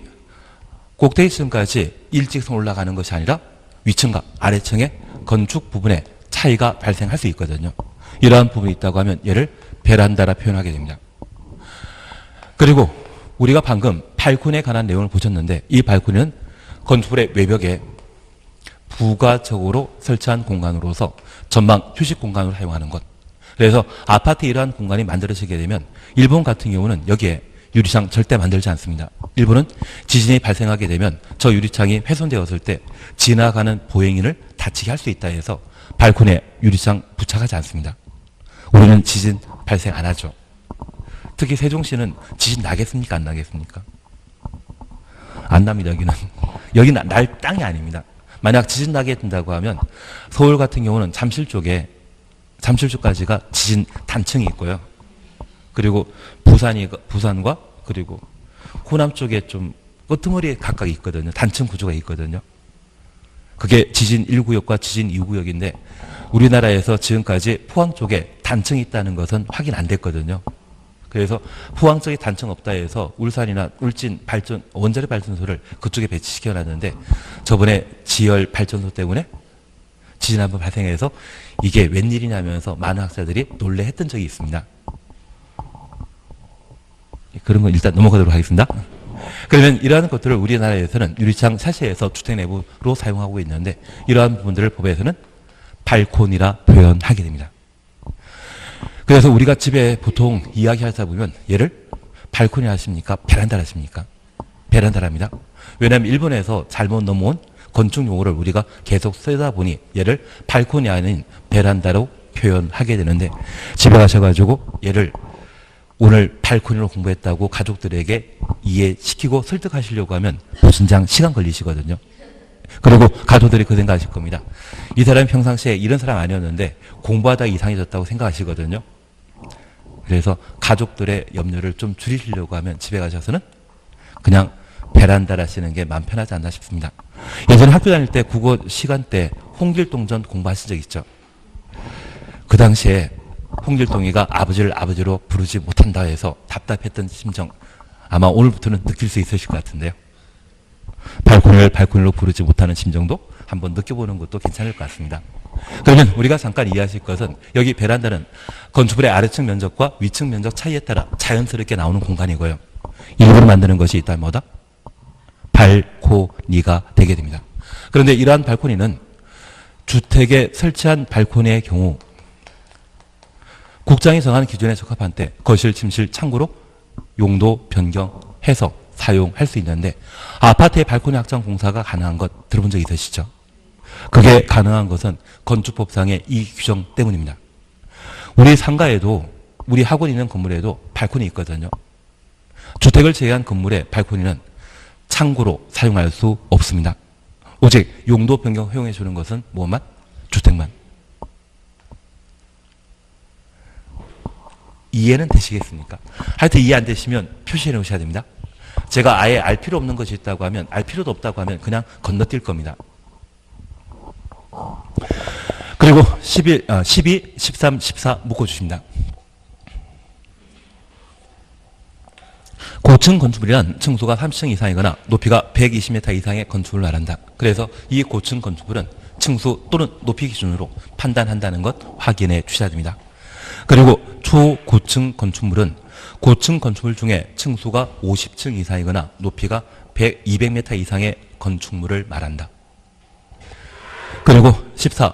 꼭대기층까지 일직선 올라가는 것이 아니라 위층과 아래층의 건축 부분에 차이가 발생할 수 있거든요. 이러한 부분이 있다고 하면 얘를 베란다라 표현하게 됩니다. 그리고 우리가 방금 발코니에 관한 내용을 보셨는데 이 발코니는 건축물의 외벽에 부가적으로 설치한 공간으로서 전방 휴식 공간으로 사용하는 것. 그래서 아파트 이러한 공간이 만들어지게 되면 일본 같은 경우는 여기에 유리창 절대 만들지 않습니다. 일본은 지진이 발생하게 되면 저 유리창이 훼손되었을 때 지나가는 보행인을 다치게 할 수 있다 해서 발코니에 유리창 부착하지 않습니다. 우리는 지진 발생 안 하죠. 특히 세종시는 지진 나겠습니까? 안 나겠습니까? 안 납니다. 여기는 날 땅이 아닙니다. 만약 지진 나게 된다고 하면 서울 같은 경우는 잠실 쪽까지가 지진 단층이 있고요. 그리고 부산과 그리고 호남 쪽에 좀 끄트머리에 각각 있거든요. 단층 구조가 있거든요. 그게 지진 1구역과 지진 2구역인데 우리나라에서 지금까지 포항 쪽에 단층이 있다는 것은 확인 안 됐거든요. 그래서 포항 쪽에 단층 없다 해서 울산이나 울진 원자력 발전소를 그쪽에 배치시켜 놨는데 저번에 지열 발전소 때문에 지진 한번 발생해서 이게 웬일이냐면서 많은 학자들이 놀래했던 적이 있습니다. 그런 건 일단 넘어가도록 하겠습니다. 그러면 이러한 것들을 우리나라에서는 유리창 샤시에서 주택 내부로 사용하고 있는데 이러한 부분들을 법에서는 발코니라 표현하게 됩니다. 그래서 우리가 집에 보통 이야기하다 보면 얘를 발코니 하십니까? 베란다 하십니까? 베란다랍니다. 왜냐하면 일본에서 잘못 넘어온 건축 용어를 우리가 계속 쓰다 보니 얘를 발코니 아닌 베란다로 표현하게 되는데 집에 가셔가지고 얘를 오늘 발코니로 공부했다고 가족들에게 이해시키고 설득하시려고 하면 무진장 시간 걸리시거든요. 그리고 가족들이 그 생각하실 겁니다. 이 사람이 평상시에 이런 사람 아니었는데 공부하다 이상해졌다고 생각하시거든요. 그래서 가족들의 염려를 좀 줄이시려고 하면 집에 가셔서는 그냥 베란다라 쓰는 게 마음 편하지 않나 싶습니다. 예전에 학교 다닐 때 국어 시간 때 홍길동전 공부하신 적 있죠? 그 당시에 홍길동이가 아버지를 아버지로 부르지 못한다 해서 답답했던 심정 아마 오늘부터는 느낄 수 있으실 것 같은데요. 발코니를 발코니로 부르지 못하는 심정도 한번 느껴보는 것도 괜찮을 것 같습니다. 그러면 우리가 잠깐 이해하실 것은 여기 베란다는 건축물의 아래층 면적과 위층 면적 차이에 따라 자연스럽게 나오는 공간이고요. 일부러 만드는 것이 있다면 뭐다? 발코니가 되게 됩니다. 그런데 이러한 발코니는 주택에 설치한 발코니의 경우 국장이 정한 기준에 적합한 때 거실, 침실, 창구로 용도 변경해서 사용할 수 있는데 아파트의 발코니 확장 공사가 가능한 것 들어본 적 있으시죠? 그게 가능한 것은 건축법상의 이 규정 때문입니다. 우리 상가에도 우리 학원 있는 건물에도 발코니 있거든요. 주택을 제외한 건물의 발코니는 창구로 사용할 수 없습니다. 오직 용도 변경 허용해 주는 것은 뭐만? 주택만. 이해는 되시겠습니까? 하여튼 이해 안 되시면 표시해 놓으셔야 됩니다. 제가 아예 알 필요 없는 것이 있다고 하면 알 필요도 없다고 하면 그냥 건너뛸 겁니다. 그리고 12, 13, 14 묶어주십니다. 고층 건축물이란 층수가 30층 이상이거나 높이가 120m 이상의 건축물을 말한다. 그래서 이 고층 건축물은 층수 또는 높이 기준으로 판단한다는 것 확인해 주셔야 됩니다. 그리고 초고층 건축물은 고층 건축물 중에 층수가 50층 이상이거나 높이가 200m 이상의 건축물을 말한다. 그리고 14.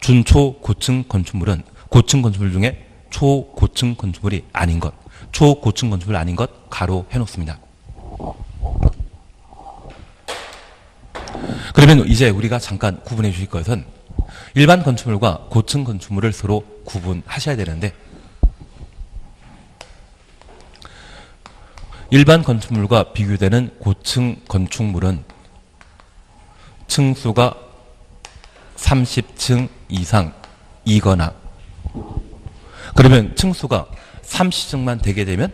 준초고층 건축물은 고층 건축물 중에 초고층 건축물이 아닌 것, 초고층 건축물 아닌 것 가로 해놓습니다. 그러면 이제 우리가 잠깐 구분해 주실 것은 일반 건축물과 고층 건축물을 서로 구분하셔야 되는데 일반 건축물과 비교되는 고층 건축물은 층수가 30층 이상이거나 그러면 층수가 30층만 되게 되면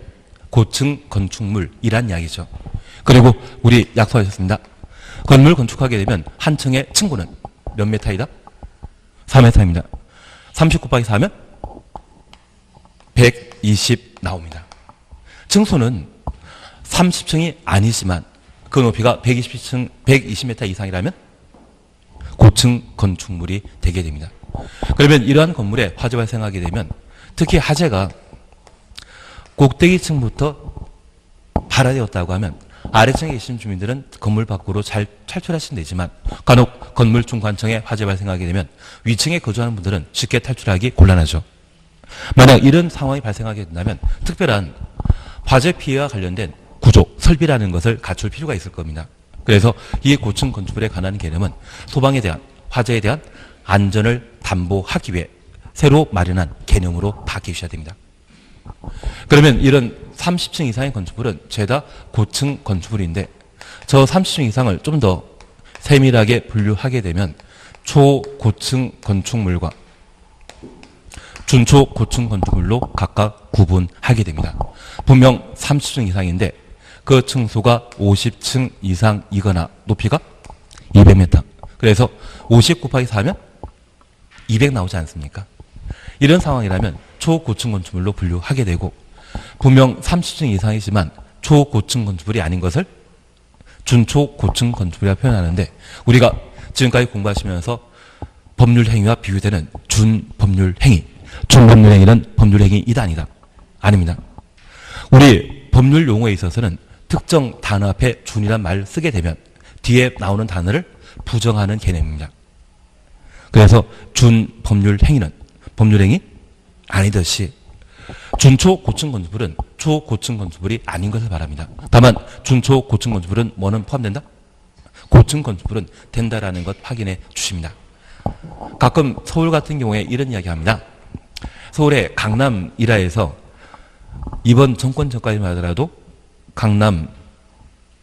고층 건축물이란 이야기죠. 그리고 우리 약속하셨습니다. 건물 건축하게 되면 한 층의 층고는 몇 메타이다? 4m입니다. 30 곱하기 4면 120 나옵니다. 층수는 30층이 아니지만 그 높이가 120m 이상이라면 고층 건축물이 되게 됩니다. 그러면 이러한 건물에 화재 발생하게 되면 특히 화재가 꼭대기층부터 발화되었다고 하면 아래층에 계신 주민들은 건물 밖으로 잘 탈출하시면 되지만 간혹 건물 중간층에 화재 발생하게 되면 위층에 거주하는 분들은 쉽게 탈출하기 곤란하죠. 만약 이런 상황이 발생하게 된다면 특별한 화재 피해와 관련된 구조, 설비라는 것을 갖출 필요가 있을 겁니다. 그래서 이 고층 건축물에 관한 개념은 소방에 대한, 화재에 대한 안전을 담보하기 위해 새로 마련한 개념으로 바뀌셔야 됩니다. 그러면 이런 30층 이상의 건축물은 죄다 고층 건축물인데 저 30층 이상을 좀 더 세밀하게 분류하게 되면 초고층 건축물과 준초고층 건축물로 각각 구분하게 됩니다. 분명 30층 이상인데 그 층수가 50층 이상이거나 높이가 200m. 그래서 50 곱하기 4면 200 나오지 않습니까? 이런 상황이라면 초고층 건축물로 분류하게 되고 분명 30층 이상이지만 초고층 건축물이 아닌 것을 준초고층 건축물이라고 표현하는데 우리가 지금까지 공부하시면서 법률 행위와 비교되는 준법률 행위, 준법률 행위는 법률 행위이다 아니다? 아닙니다. 우리 법률 용어에 있어서는 특정 단어 앞에 준이란 말을 쓰게 되면 뒤에 나오는 단어를 부정하는 개념입니다. 그래서 준법률 행위는 법률 행위 아니듯이 준초고층 건축물은 초고층 건축물이 아닌 것을 말합니다. 다만 준초고층 건축물은 뭐는 포함된다? 고층 건축물은 된다라는 것 확인해 주십니다. 가끔 서울 같은 경우에 이런 이야기합니다. 서울의 강남 일화에서 이번 정권 전까지만 하더라도 강남,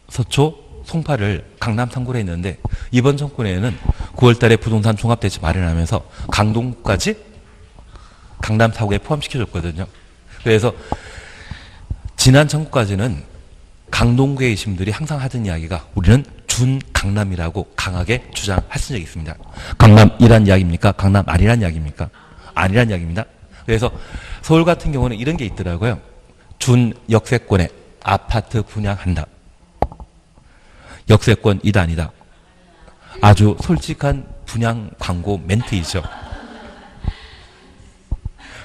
서초, 송파를 강남 3구로 했는데 이번 정권에는 9월 달에 부동산 종합대책 마련하면서 강동구까지 강남 4구에 포함시켜줬거든요. 그래서 지난 정권까지는 강동구에 계신 분들이 항상 하던 이야기가 우리는 준강남이라고 강하게 주장하신 적이 있습니다. 강남이란 이야기입니까? 강남 아니란 이야기입니까? 아니란 이야기입니다. 그래서 서울 같은 경우는 이런 게 있더라고요. 준역세권에 아파트 분양한다. 역세권이다 아니다. 아주 솔직한 분양 광고 멘트이죠.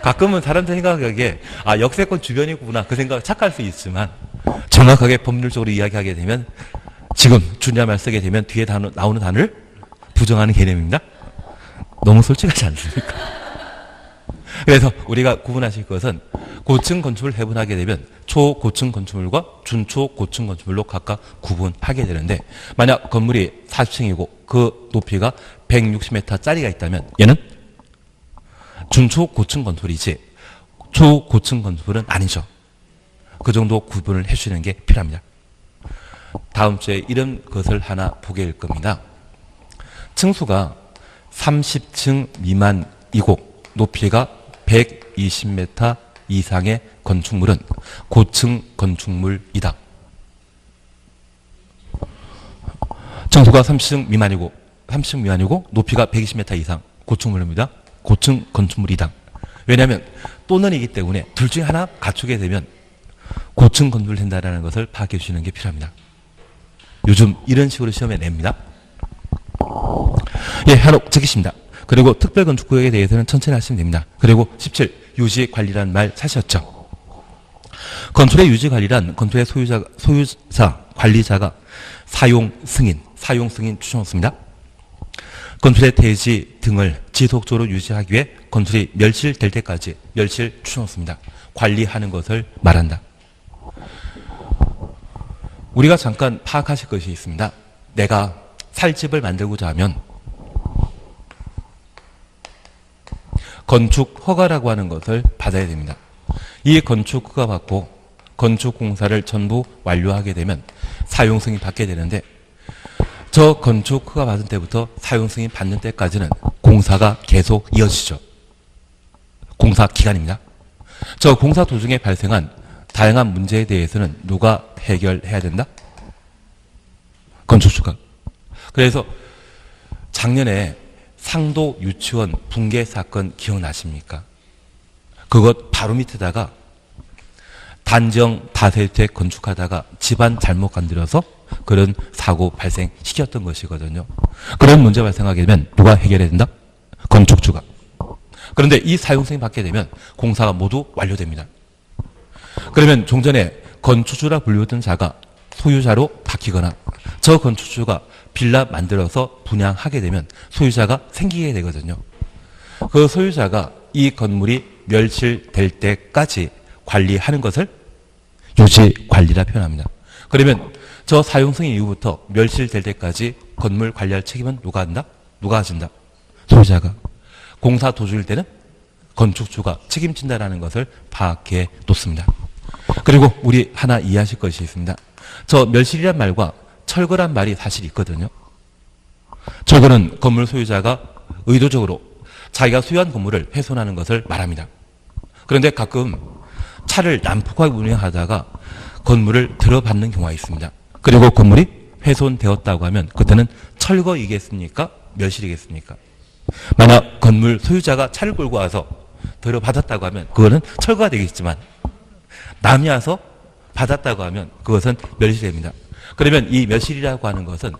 가끔은 사람들 생각하기에 아 역세권 주변이구나 그 생각 착할 수 있지만 정확하게 법률적으로 이야기하게 되면 지금 준이란 말 쓰게 되면 뒤에 나오는 단어를 부정하는 개념입니다. 너무 솔직하지 않습니까? 그래서 우리가 구분하실 것은 고층 건축을 해분하게 되면 초고층 건축물과 준초고층 건축물로 각각 구분하게 되는데 만약 건물이 40층이고 그 높이가 160m짜리가 있다면 얘는 준초고층 건축물이지 초고층 건축물은 아니죠. 그 정도 구분을 해주시는 게 필요합니다. 다음 주에 이런 것을 하나 보게 될 겁니다. 층수가 30층 미만이고 높이가 120m 이상의 건축물은 고층 건축물이다. 층수가 30층 미만이고 높이가 120m 이상 고층물입니다. 고층 건축물이다. 왜냐하면 또는이기 때문에 둘 중에 하나 갖추게 되면 고층 건축물이 된다는 것을 파악해 주시는 게 필요합니다. 요즘 이런 식으로 시험에 냅니다. 예, 하나 적으십니다. 그리고 특별건축구역에 대해서는 천천히 하시면 됩니다. 그리고 17, 유지관리란 말 사셨죠? 건축의 유지관리란 건축의 소유자, 관리자가 사용승인 추천했습니다. 건축의 대지 등을 지속적으로 유지하기 위해 건축이 멸실될 때까지 멸실 추천했습니다. 관리하는 것을 말한다. 우리가 잠깐 파악하실 것이 있습니다. 내가 살 집을 만들고자 하면 건축 허가라고 하는 것을 받아야 됩니다. 이 건축 허가 받고 건축 공사를 전부 완료하게 되면 사용 승인 받게 되는데 저 건축 허가 받은 때부터 사용 승인 받는 때까지는 공사가 계속 이어지죠. 공사 기간입니다. 저 공사 도중에 발생한 다양한 문제에 대해서는 누가 해결해야 된다? 건축주가. 그래서 작년에 상도 유치원 붕괴 사건 기억나십니까? 그것 바로 밑에다가 단정 다세대 건축하다가 집안 잘못 건드려서 그런 사고 발생시켰던 것이거든요. 그런 문제 발생하게 되면 누가 해결해야 된다? 건축주가. 그런데 이 사용승이 받게 되면 공사가 모두 완료됩니다. 그러면 종전에 건축주라 불리우던 자가 소유자로 바뀌거나 저 건축주가 빌라 만들어서 분양하게 되면 소유자가 생기게 되거든요. 그 소유자가 이 건물이 멸실될 때까지 관리하는 것을 유지관리라 표현합니다. 그러면 저 사용승인 이후부터 멸실될 때까지 건물 관리할 책임은 누가 한다? 누가 진다? 소유자가. 공사 도중일 때는 건축주가 책임진다라는 것을 파악해 놓습니다. 그리고 우리 하나 이해하실 것이 있습니다. 저 멸실이란 말과 철거란 말이 사실 있거든요. 철거는 건물 소유자가 의도적으로 자기가 소유한 건물을 훼손하는 것을 말합니다. 그런데 가끔 차를 난폭하게 운행하다가 건물을 들어받는 경우가 있습니다. 그리고 건물이 훼손되었다고 하면 그때는 철거이겠습니까? 멸실이겠습니까? 만약 건물 소유자가 차를 끌고 와서 들어받았다고 하면 그거는 철거가 되겠지만 남이 와서 받았다고 하면 그것은 멸실입니다. 그러면 이 멸실이라고 하는 것은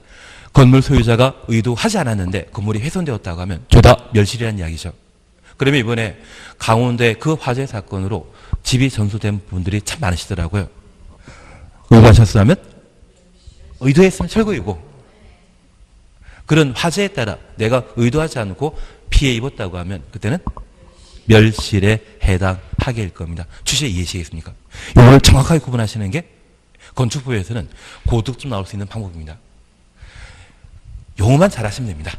건물 소유자가 의도하지 않았는데 건물이 훼손되었다고 하면 죄다 멸실이라는 이야기죠. 그러면 이번에 강원도의 그 화재 사건으로 집이 전소된 분들이 참 많으시더라고요. 의도하셨으면 의도했으면 철거이고 그런 화재에 따라 내가 의도하지 않고 피해 입었다고 하면 그때는 멸실에 해당하게 될 겁니다. 취재 이해하시겠습니까? 이걸 정확하게 구분하시는 게 건축부에서는 고득점 나올 수 있는 방법입니다. 용어만 잘하시면 됩니다.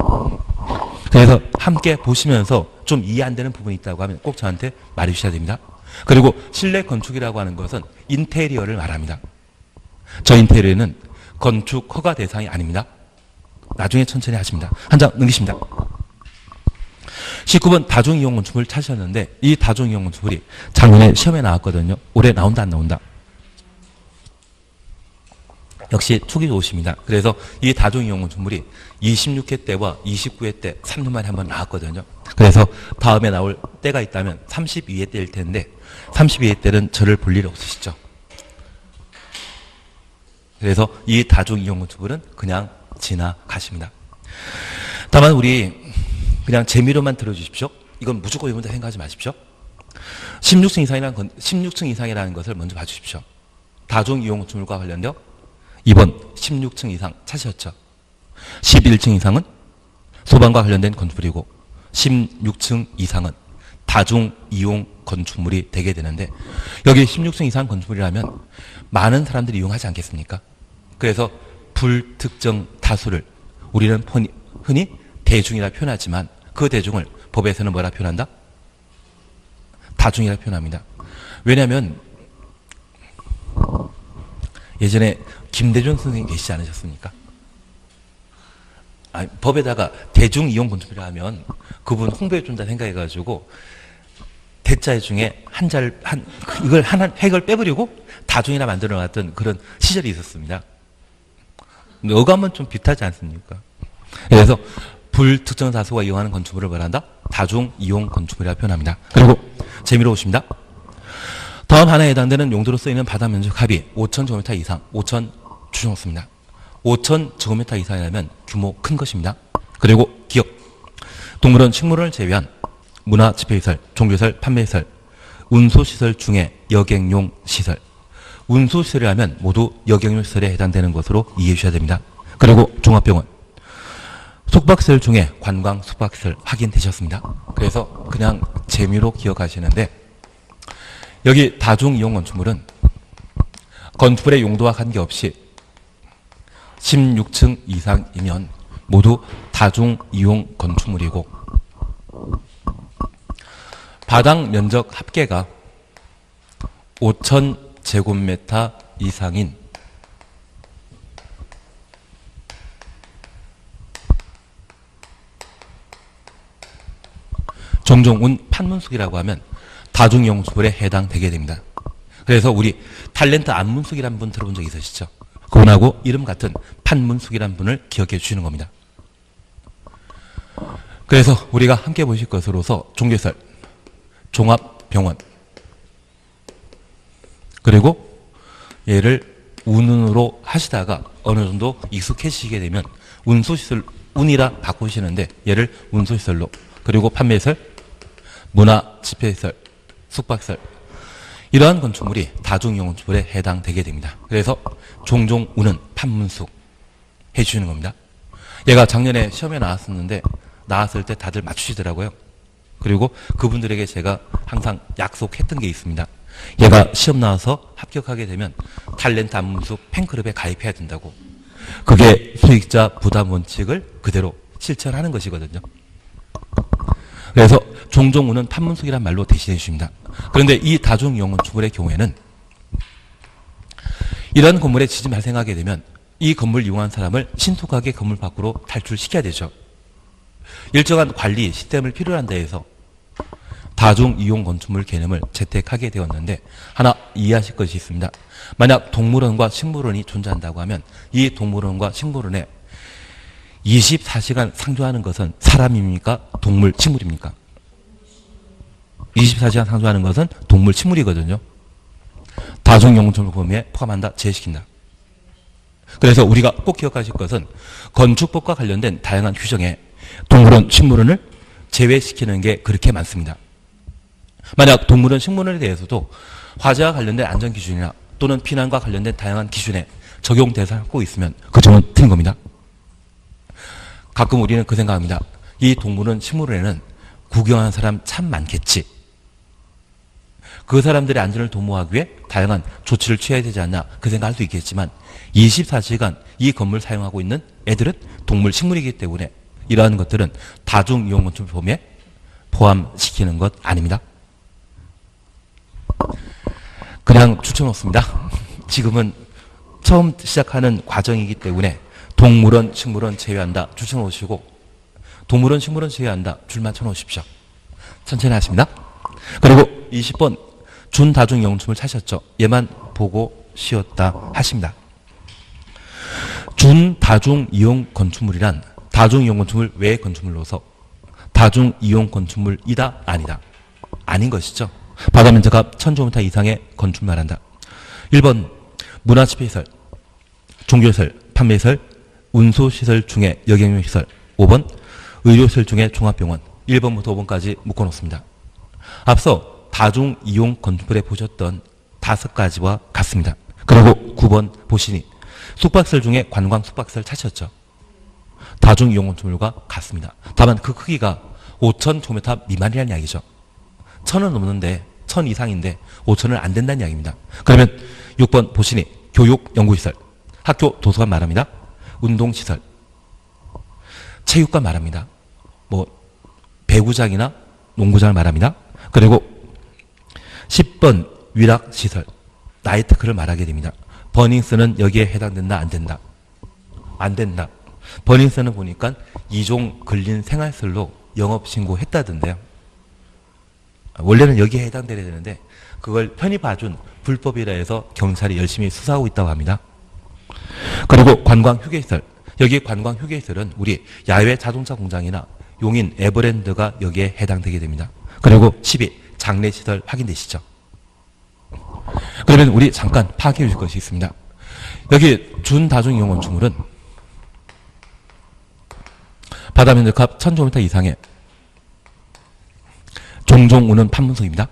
그래서 함께 보시면서 좀 이해 안 되는 부분이 있다고 하면 꼭 저한테 말해 주셔야 됩니다. 그리고 실내 건축이라고 하는 것은 인테리어를 말합니다. 저 인테리어는 건축 허가 대상이 아닙니다. 나중에 천천히 하십니다. 한 장 넘기십니다. 19번 다중이용 건축물 찾으셨는데 이 다중이용 건축물이 작년에 시험에 나왔거든요. 올해 나온다 안 나온다? 역시 투기 좋으십니다. 그래서 이 다중이용 건축물이 26회 때와 29회 때 3년 만에 한번 나왔거든요. 그래서 다음에 나올 때가 있다면 32회 때일 텐데 32회 때는 저를 볼 일 없으시죠. 그래서 이 다중이용 건축물은 그냥 지나가십니다. 다만 우리 그냥 재미로만 들어주십시오. 이건 무조건 이문제 생각하지 마십시오. 16층 이상이라는 것을 먼저 봐주십시오. 다중이용 건축물과 관련되어 2번 16층 이상 찾으셨죠. 11층 이상은 소방과 관련된 건축물이고 16층 이상은 다중이용 건축물이 되게 되는데 여기 16층 이상 건축물이라면 많은 사람들이 이용하지 않겠습니까? 그래서 불특정 다수를 우리는 흔히 대중이라 표현하지만 그 대중을 법에서는 뭐라 표현한다? 다중이라 표현합니다. 왜냐하면 예전에 김대중 선생님 계시지 않으셨습니까? 법에다가 대중이용 건축물이라 하면 그분 홍보해준다 생각해가지고 대자 중에 이걸 하나 획을 빼버리고 다중이라 만들어놨던 그런 시절이 있었습니다. 어감은 좀 비슷하지 않습니까? 그래서 불특정 다수가 이용하는 건축물을 말한다? 다중이용 건축물이라 표현합니다. 그리고 재미로 오십니다. 다음 하나에 해당되는 용도로 쓰이는 바다 면적 합이 5,000제곱미터 이상, 5,000 주정없습니다. 5,000제곱미터 이상이라면 규모 큰 것입니다. 그리고 기억, 동물원, 식물원을 제외한 문화 집회시설, 종교시설, 판매시설, 운수시설 중에 여객용 시설, 운수시설이라면 모두 여객용 시설에 해당되는 것으로 이해해 주셔야 됩니다. 그리고 종합병원, 숙박시설 중에 관광 숙박시설 확인되셨습니다. 그래서 그냥 재미로 기억하시는데 여기 다중이용 건축물은 건축물의 용도와 관계없이 16층 이상이면 모두 다중이용 건축물이고 바닥 면적 합계가 5,000제곱미터 이상인 종종 판문숙이라고 하면 다중이용 건축물에 해당되게 됩니다. 그래서 우리 탤런트 안문숙이라는 분 들어본 적 있으시죠? 그분하고 이름 같은 판문숙이라는 분을 기억해 주시는 겁니다. 그래서 우리가 함께 보실 것으로서 종교시설, 종합병원, 그리고 얘를 운운으로 하시다가 어느 정도 익숙해지시게 되면 운수시설, 운이라 바꾸시는데 얘를 운수시설로, 그리고 판매시설, 문화, 집회시설, 숙박시설, 이러한 건축물이 다중이용 건축물에 해당되게 됩니다. 그래서 종종 운은 판문숙 해주시는 겁니다. 얘가 작년에 시험에 나왔었는데 나왔을 때 다들 맞추시더라고요. 그리고 그분들에게 제가 항상 약속했던 게 있습니다. 얘가 시험 나와서 합격하게 되면 탤런트 안문숙 팬클럽에 가입해야 된다고. 그게 수익자 부담 원칙을 그대로 실천하는 것이거든요. 그래서 종종 우는 판문숙이란 말로 대신해 주십니다. 그런데 이 다중이용 건축물의 경우에는 이런 건물에 지금 발생하게 되면 이 건물 이용한 사람을 신속하게 건물 밖으로 탈출시켜야 되죠. 일정한 관리 시스템을 필요로 한다 해서 다중이용 건축물 개념을 채택하게 되었는데 하나 이해하실 것이 있습니다. 만약 동물원과 식물원이 존재한다고 하면 이 동물원과 식물원에 24시간 상주하는 것은 사람입니까? 동물, 식물입니까? 24시간 상주하는 것은 동물, 식물이거든요. 다중이용 건축물 범위에 포함한다, 제외시킨다. 그래서 우리가 꼭 기억하실 것은 건축법과 관련된 다양한 규정에 동물원, 식물원을 제외시키는 게 그렇게 많습니다. 만약 동물원, 식물원에 대해서도 화재와 관련된 안전기준이나 또는 피난과 관련된 다양한 기준에 적용 대상을 갖고 있으면 그 점은 틀린 겁니다. 가끔 우리는 그 생각합니다. 이 동물원, 식물원에는 구경하는 사람 참 많겠지. 그 사람들의 안전을 도모하기 위해 다양한 조치를 취해야 되지 않나 그 생각할 수 있겠지만 24시간 이 건물 사용하고 있는 애들은 동물, 식물이기 때문에 이러한 것들은 다중이용 건축물 범위에 포함시키는 것 아닙니다. 그냥 추천없습니다. 지금은 처음 시작하는 과정이기 때문에 동물원, 식물원 제외한다 추천오시고 동물원, 식물원 제외한다 줄만 쳐놓으십시오. 천천히 하십니다. 그리고 20번 준다중이용 건축물 찾으셨죠? 얘만 보고 쉬었다 하십니다. 준다중이용 건축물이란 다중이용 건축물 외의 건축물로서 다중이용 건축물이다 아니다? 아닌 것이죠. 바다면적합 1000제곱미터 이상의 건축물 말한다. 1번 문화집회시설, 종교시설, 판매시설, 운수시설 중에 여객용시설. 5번 의료시설 중에 종합병원. 1번부터 5번까지 묶어놓습니다. 앞서 다중이용 건축물에 보셨던 5가지와 같습니다. 그리고 9번 보시니 숙박시설 중에 관광 숙박시설 찾으셨죠? 다중이용 건축물과 같습니다. 다만 그 크기가 5000제곱미터 미만이라는 이야기죠. 1000은 넘는데 1000 이상인데 5000은 안 된다는 이야기입니다. 그러면 6번 보시니 교육 연구시설, 학교 도서관 말합니다. 운동시설, 체육관 말합니다. 뭐 배구장이나 농구장을 말합니다. 그리고 10번 위락시설, 나이트클을 말하게 됩니다. 버닝스는 여기에 해당된다 안 된다? 안 된다. 버닝스는 보니까 2종 근린 생활시설로 영업신고했다던데요. 원래는 여기에 해당돼야 되는데 그걸 편히 봐준 불법이라 해서 경찰이 열심히 수사하고 있다고 합니다. 그리고 관광휴게시설. 여기 관광휴게시설은 우리 야외 자동차 공장이나 용인 에버랜드가 여기에 해당되게 됩니다. 그리고 12. 장례시설 확인되시죠? 그러면 우리 잠깐 파악해 주실 것이 있습니다. 여기 준다중이용 건축물은 바다면적합 1000제곱미터 이상의 종종 우는 판문석입니다.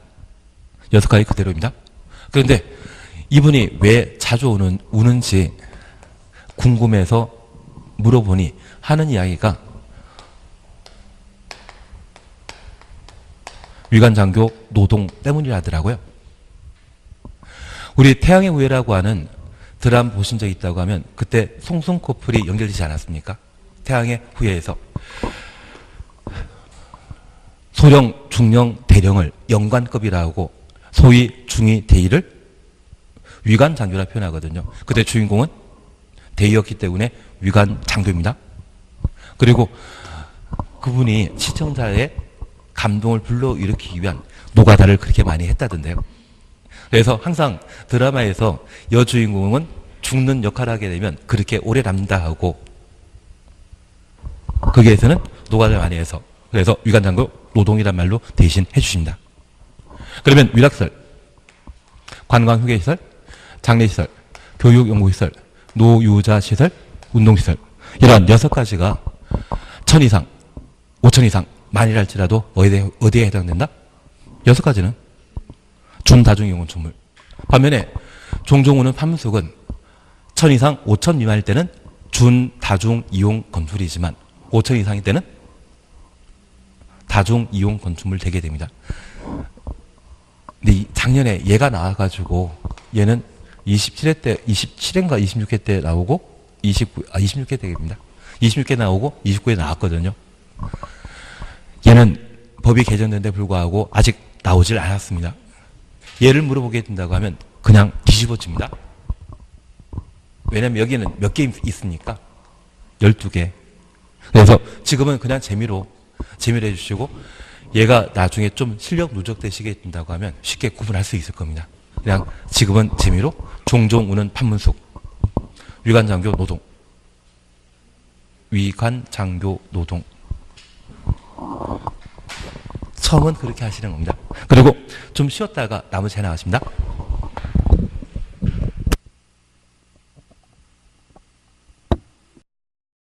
6가지 그대로입니다. 그런데 이분이 왜 자주 우는지 궁금해서 물어보니 하는 이야기가 위관장교 노동 때문이라더라고요. 우리 태양의 후예라고 하는 드라마 보신 적 있다고 하면 그때 송송 커플이 연결되지 않았습니까? 태양의 후예에서 소령, 중령, 대령을 영관급이라고 소위 중위 대위를 위관장교라 표현하거든요. 그때 주인공은 대위였기 때문에 위관장교입니다. 그리고 그분이 시청자의 감동을 불러일으키기 위한 노가다를 그렇게 많이 했다던데요. 그래서 항상 드라마에서 여주인공은 죽는 역할을 하게 되면 그렇게 오래 남는다 하고 거기에서는 노가다를 많이 해서 그래서 위관장교 노동이란 말로 대신 해주십니다. 그러면 위락시설, 관광휴게시설, 장례시설, 교육연구시설, 노유자시설, 운동시설 이러한 6가지가 1000 이상, 5000 이상 만일할지라도 어디에 해당된다? 6가지는 준다중이용 건축물. 반면에 종종우는 판문숙은 1000 이상, 5000 미만일 때는 준다중이용 건축물이지만 5000 이상일 때는 다중이용 건축물 되게 됩니다. 근데 작년에 얘가 나와가지고 얘는 27회 때, 27회인가 26회 때 나오고 26회 때입니다. 26회 나오고 29회 나왔거든요. 얘는 법이 개정된데 불구하고 아직 나오질 않았습니다. 얘를 물어보게 된다고 하면 그냥 뒤집어집니다. 왜냐면 여기는 몇 개 있으니까 12개. 그래서 지금은 그냥 재미로 해주시고 얘가 나중에 좀 실력 누적되시게 된다고 하면 쉽게 구분할 수 있을 겁니다. 그냥 지금은 재미로 종종 우는 판문숙, 위관장교 노동, 위관장교 노동. 처음은 그렇게 하시는 겁니다. 그리고 좀 쉬었다가 나머지 해 나가십니다.